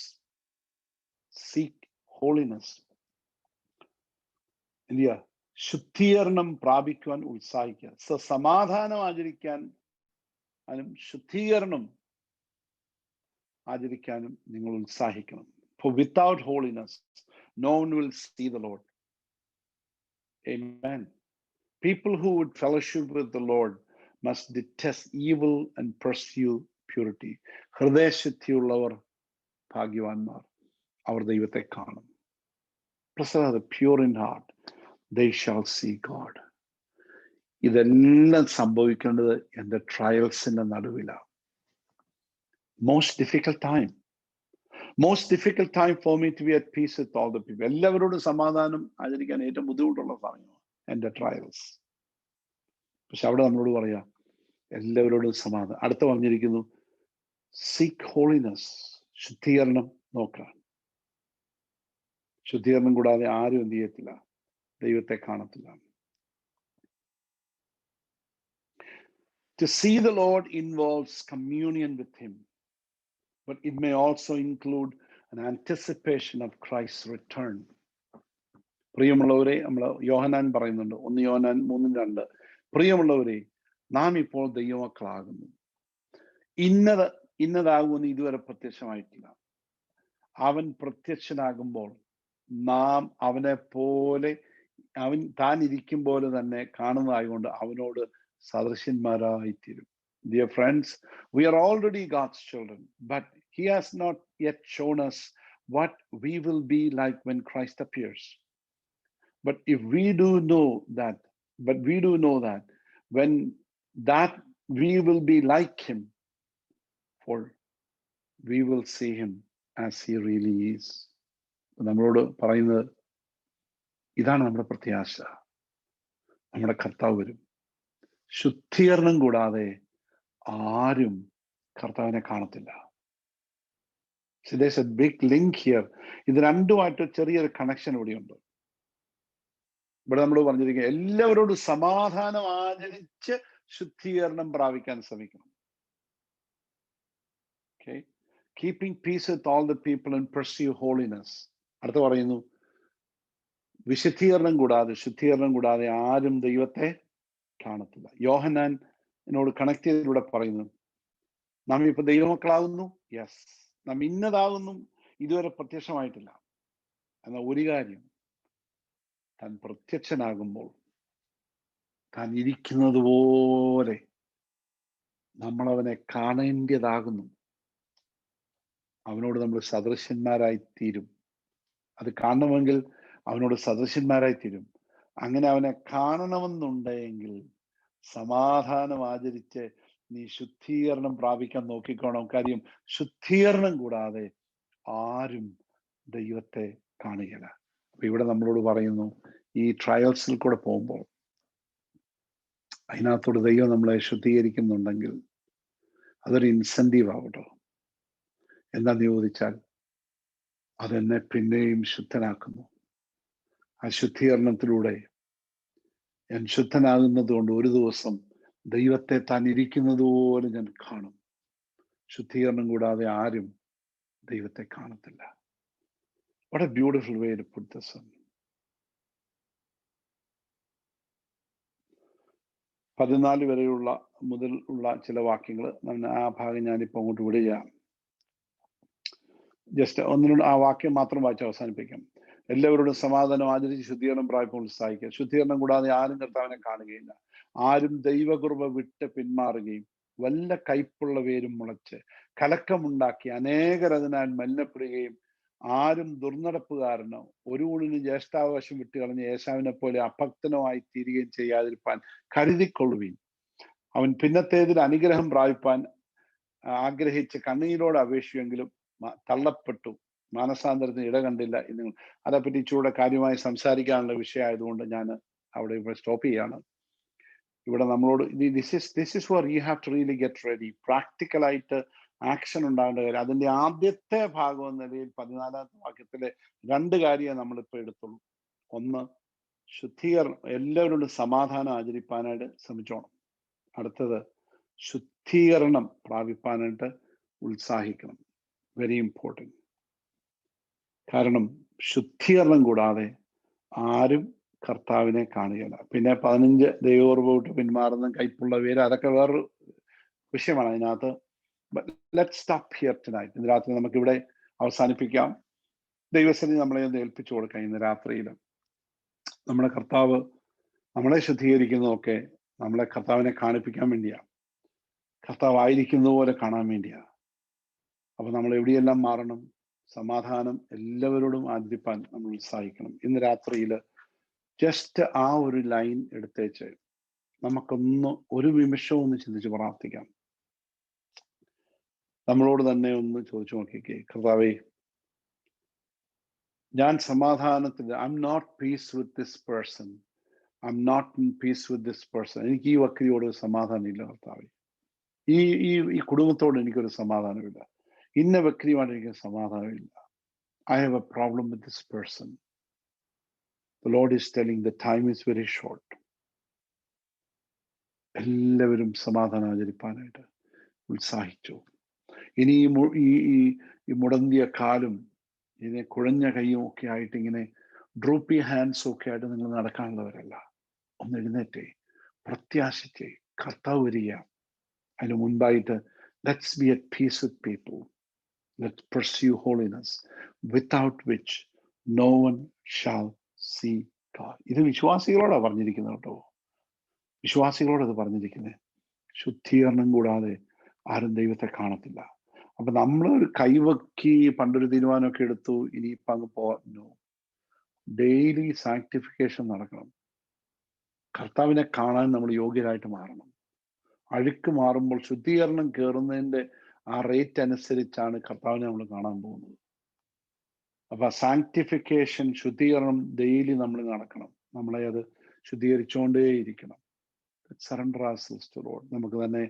Seek holiness. ഇല്ല, ശുദ്ധീകരണം പ്രാപിക്കുവാൻ ഉത്സാഹിക്കുക. സമാധാനം ആചരിക്കാൻ ശുദ്ധീകരണം ആചരിക്കാനും നിങ്ങൾ ഉത്സാഹിക്കണം. For without holiness no one will see the Lord. Amen. People who would fellowship with the Lord must detest evil and pursue purity. ഹൃദയശുദ്ധിയുള്ളവർ ഭാഗ്യവാന്മാർ, അവർ ദൈവത്തെ കാണും. Blessed are the pure in heart, they shall see God. ഇതെല്ലാം സംഭവിക്കേണ്ടത് എൻ്റെ ട്രയൽസിന്റെ നടുവിലാണ്. Most difficult time for me to be at peace with all the people. എല്ലാവരോടും സമാധാനം ആചരിക്കാൻ ഏറ്റവും ബുദ്ധിമുട്ടുള്ള സമയമാണ് എൻ്റെ ട്രയൽസ്. പക്ഷെ അവിടെ നമ്മളോട് പറയാ, എല്ലാവരോടും സമാധാനം. അടുത്ത പറഞ്ഞിരിക്കുന്നു, seek holiness. ശുദ്ധീകരണം നോക്കാൻ. ശുദ്ധീകരണം കൂടാതെ ആരും എന്ത് ചെയ്യത്തില്ല, ദൈവത്തെ കാണത്തില്ല. To see the Lord involves communion with him, but it may also include an anticipation of Christ's return. പ്രിയമുള്ളവരെ, നമ്മൾ യോഹന്നാൻ പറയുന്നുണ്ട്, 1 യോഹന്നാൻ 3:2, പ്രിയമുള്ളവരെ, നാം ഇപ്പോൾ ദൈവമക്കളാകുന്നു, ഇന്നതാകുമെന്ന് ഇതുവരെ പ്രത്യക്ഷമായിട്ടില്ല. അവൻ പ്രത്യക്ഷനാകുമ്പോൾ നാം അവനെ പോലെ, താൻ ഇരിക്കും പോലെ തന്നെ കാണുന്നതായതുകൊണ്ട് അവനോട് സദൃശന്മാരായിത്തീരും. Dear friends, we are already God's children, but He has not yet shown us what we will be like when Christ appears. But we do know that when that we will be like Him, for we will see Him as He really is. നമ്മളോട് പറയുന്നത് ഇതാണ് നമ്മുടെ പ്രത്യാശ. നമ്മുടെ കർത്താവ് വരും. ശുദ്ധീകരണം കൂടാതെ ആരും കർത്താവിനെ കാണത്തില്ല. So there's a big link here. ഇത് രണ്ടുമായിട്ട് ചെറിയൊരു കണക്ഷൻ ഇവിടെയുണ്ട്. ഇവിടെ നമ്മൾ പറഞ്ഞിരിക്കുക, എല്ലാവരോടും സമാധാനം ആചരിച്ച് ശുദ്ധീകരണം പ്രാപിക്കാൻ ശ്രമിക്കണം. Okay? Keeping peace with all the people and pursue holiness. അടുത്ത് പറയുന്നു, ശുദ്ധീകരണം കൂടാതെ ആരും ദൈവത്തെ കാണത്തില്ല. യോഹന്നാൻ എന്നോട് കണക്ട് ചെയ്തിലൂടെ പറയുന്നു, നാം ഇപ്പൊ ദൈവമക്കളാകുന്നു. യെസ്, നാം ഇന്നതാകുന്നു, ഇതുവരെ പ്രത്യക്ഷമായിട്ടില്ല. എന്നാൽ ഒരു കാര്യം, താൻ പ്രത്യക്ഷനാകുമ്പോൾ താൻ ഇരിക്കുന്നത് പോലെ നമ്മളവനെ കാണേണ്ടതാകുന്നു. അവനോട് നമ്മൾ സദൃശന്മാരായി തീരും. അത് കാണണമെങ്കിൽ അവനോട് സദൃശന്മാരായി തീരും. അങ്ങനെ അവനെ കാണണമെന്നുണ്ടെങ്കിൽ സമാധാനം ആചരിച്ച് നീ ശുദ്ധീകരണം പ്രാപിക്കാൻ നോക്കിക്കോണം. കാര്യം ശുദ്ധീകരണം കൂടാതെ ആരും ദൈവത്തെ കാണുകയില്ല. അപ്പൊ ഇവിടെ നമ്മളോട് പറയുന്നു, ഈ ട്രയൽസിൽ കൂടെ പോകുമ്പോൾ അതിനകത്തോട് ദൈവം നമ്മളെ ശുദ്ധീകരിക്കുന്നുണ്ടെങ്കിൽ അതൊരു ഇൻസെന്റീവ് ആവട്ടോ. എന്താന്ന് ചോദിച്ചാൽ അതെന്നെ പിന്നെയും ശുദ്ധനാക്കുന്നു. ആ ശുദ്ധീകരണത്തിലൂടെ ഞാൻ ശുദ്ധനാകുന്നത് കൊണ്ട് ഒരു ദിവസം ദൈവത്തെ താൻ ഇരിക്കുന്നത് പോലെ ഞാൻ കാണും. ശുദ്ധീകരണം കൂടാതെ ആരും ദൈവത്തെ കാണത്തില്ല. What a beautiful way to put this in. 14 വരെയുള്ള മുതൽ ഉള്ള ചില വാക്യങ്ങൾ, ആ ഭാഗം ഞാനിപ്പോൾ അങ്ങോട്ട് വിടുകയാണ്. ജസ്റ്റ് ഒന്നിനോട് ആ വാക്യം മാത്രം വായിച്ച് അവസാനിപ്പിക്കാം. എല്ലാവരോടും സമാധാനം ആചരിച്ച് ശുദ്ധീകരണം പ്രാപിക്കാൻ ഉത്സാഹിക്കുക. ശുദ്ധീകരണം കൂടാതെ ആരും കർത്താവിനെ കാണുകയില്ല. ആരും ദൈവകൃപ വിട്ട് പിന്മാറുകയും വല്ല കയ്പുള്ള വേരും മുളച്ച് കലക്കമുണ്ടാക്കി അനേകർ അതിനാൽ മലിനപ്പെടുകയും ആരും ദുർനടപ്പുകാരനോ ഒരു ഊണിന് ജ്യേഷ്ഠാവകാശം വിട്ടുകളഞ്ഞ് ഏശാവിനെ പോലെ അഭക്തനുമായി തീരുകയും ചെയ്യാതിരിപ്പാൻ കരുതിക്കൊള്ളുവീൻ. അവൻ പിന്നത്തേതിൽ അനുഗ്രഹം പ്രാപിപ്പാൻ ആഗ്രഹിച്ച് കണ്ണീരോട് അപേക്ഷിച്ചെങ്കിലും തള്ളപ്പെട്ടു, മാനസാന്തരത്തിന് ഇട കണ്ടില്ല. എന്ന് അതേപ്പറ്റി ഇച്ചിരൂടെ കാര്യമായി സംസാരിക്കാനുള്ള വിഷയമായതുകൊണ്ട് ഞാൻ അവിടെ ഇവിടെ സ്റ്റോപ്പ് ചെയ്യാണ്. ഇവിടെ നമ്മളോട് this is for you have to really get ready. പ്രാക്ടിക്കലായിട്ട് ആക്ഷൻ ഉണ്ടാകേണ്ട കാര്യം. അതിന്റെ ആദ്യത്തെ ഭാഗം എന്ന നിലയിൽ 14-ാമത്തെ വാക്യത്തിലെ 2 കാര്യമേ നമ്മളിപ്പോൾ എടുത്തുള്ളൂ. ഒന്ന്, ശുദ്ധീകരണം, എല്ലാവരോടും സമാധാനം ആചരിപ്പാനായിട്ട് ശ്രമിച്ചോണം. അടുത്തത്, ശുദ്ധീകരണം പ്രാപിപ്പാനായിട്ട് ഉത്സാഹിക്കണം. Very important. കാരണം ശുദ്ധീകരണം കൂടാതെ ആരും കർത്താവിനെ കാണുകയില്ല. പിന്നെ 15 ദൈവകൃപ വിട്ട് പിന്മാറുന്ന കയ്പുള്ള പേര്, അതൊക്കെ വേറൊരു വിഷയമാണ് അതിനകത്ത്. Let's stop here tonight. ഇന്ന് രാത്രി നമുക്കിവിടെ അവസാനിപ്പിക്കാം. ദൈവസന്നിധി നമ്മളെ ഒന്ന് ഏൽപ്പിച്ചു കൊടുക്കാം. ഇന്ന് രാത്രിയിൽ നമ്മുടെ കർത്താവ് നമ്മളെ ശുദ്ധീകരിക്കുന്നതൊക്കെ നമ്മളെ കർത്താവിനെ കാണിപ്പിക്കാൻ വേണ്ടിയാണ്. കർത്താവ് ആയിരിക്കുന്നത് പോലെ കാണാൻ വേണ്ടിയാണ്. അപ്പൊ നമ്മൾ എവിടെയെല്ലാം മാറണം? സമാധാനം എല്ലാവരോടും ആചരിപ്പാൻ നമ്മൾ ഉത്സാഹിക്കണം. ഇന്ന് രാത്രിയിൽ ജസ്റ്റ് ആ ഒരു ലൈൻ എടുത്തേച്ച് നമുക്കൊന്ന് ഒരു നിമിഷവും ഒന്ന് ചിന്തിച്ച് പ്രാർത്ഥിക്കാം. നമ്മളോട് തന്നെ ഒന്ന് ചോദിച്ചു നോക്കിക്കേ, കർത്താവേ, ഞാൻ സമാധാനത്തിൽ, I'm not peace with this person, I'm not in peace with this person. എനിക്ക് ഈ വക്രിയോട് സമാധാനമില്ല കർത്താവേ. ഈ കുടുംബത്തോട് എനിക്കൊരു സമാധാനമില്ല. ഇന്ന വ്യക്തിയുമായിട്ട് എനിക്ക് സമാധാനമില്ല. I have a problem with this person. The Lord is telling the time is very short. എല്ലാവരും സമാധാനം ആചരിപ്പാനായിട്ട് ഉത്സാഹിച്ചു. ഇനി ഈ മുടന്തിയ കാലും ഇതിനെ കുഴഞ്ഞ കൈയും ഒക്കെ ആയിട്ട് ഇങ്ങനെ ഡ്രൂപ്പി ഹാൻഡ്സും ഒക്കെ ആയിട്ട് നിങ്ങൾ നടക്കാനുള്ളവരല്ല. ഒന്ന് എഴുന്നേറ്റേ, പ്രത്യാശിച്ചേ, കർത്താവ് വരിക. അതിന് മുൻപായിട്ട് let's be at peace with people, let's pursue holiness without which no one shall see God. ഇത് വിശ്വാസികളോടാണ് പറഞ്ഞിരിക്കുന്നത് കേട്ടോ. വിശ്വാസികളോട് അത് പറഞ്ഞിരിക്കുന്നത്. ശുദ്ധീകരണം കൂടാതെ ആരും ദൈവത്തെ കാണത്തില്ല. അപ്പൊ നമ്മൾ ഒരു കൈവക്കി പണ്ടൊരു തീരുമാനമൊക്കെ എടുത്തു, ഇനിയിപ്പം അങ്ങ് പോകാൻ. ഡെയിലി സാങ്ക്ടിഫിക്കേഷൻ നടക്കണം. കർത്താവിനെ കാണാൻ നമ്മൾ യോഗ്യരായിട്ട് മാറണം. അഴുക്ക് മാറുമ്പോൾ ശുദ്ധീകരണം കയറുന്നതിൻ്റെ ആ റേറ്റ് അനുസരിച്ചാണ് കർത്താവിനെ നമ്മൾ കാണാൻ പോകുന്നത്. അപ്പൊ സാങ്ക്ടിഫിക്കേഷൻ, ശുദ്ധീകരണം ഡെയിലി നമ്മൾ നടക്കണം. നമ്മളെ അത് ശുദ്ധീകരിച്ചുകൊണ്ടേയിരിക്കണം. Surrender ourselves to Lord. നമുക്ക് തന്നെ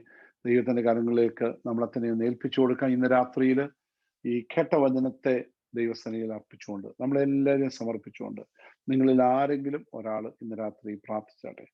ദൈവത്തിന്റെ കരങ്ങളിലേക്ക് നമ്മളെ തന്നെ ഏൽപ്പിച്ചു കൊടുക്കാം. ഇന്ന് രാത്രിയിൽ ഈ കേട്ട വചനത്തെ ദൈവസന്നിധിയിൽ അർപ്പിച്ചുകൊണ്ട്, നമ്മളെല്ലാവരെയും സമർപ്പിച്ചുകൊണ്ട്, നിങ്ങളിൽ ആരെങ്കിലും ഒരാൾ ഇന്ന് രാത്രി പ്രാർത്ഥിച്ചാട്ടെ.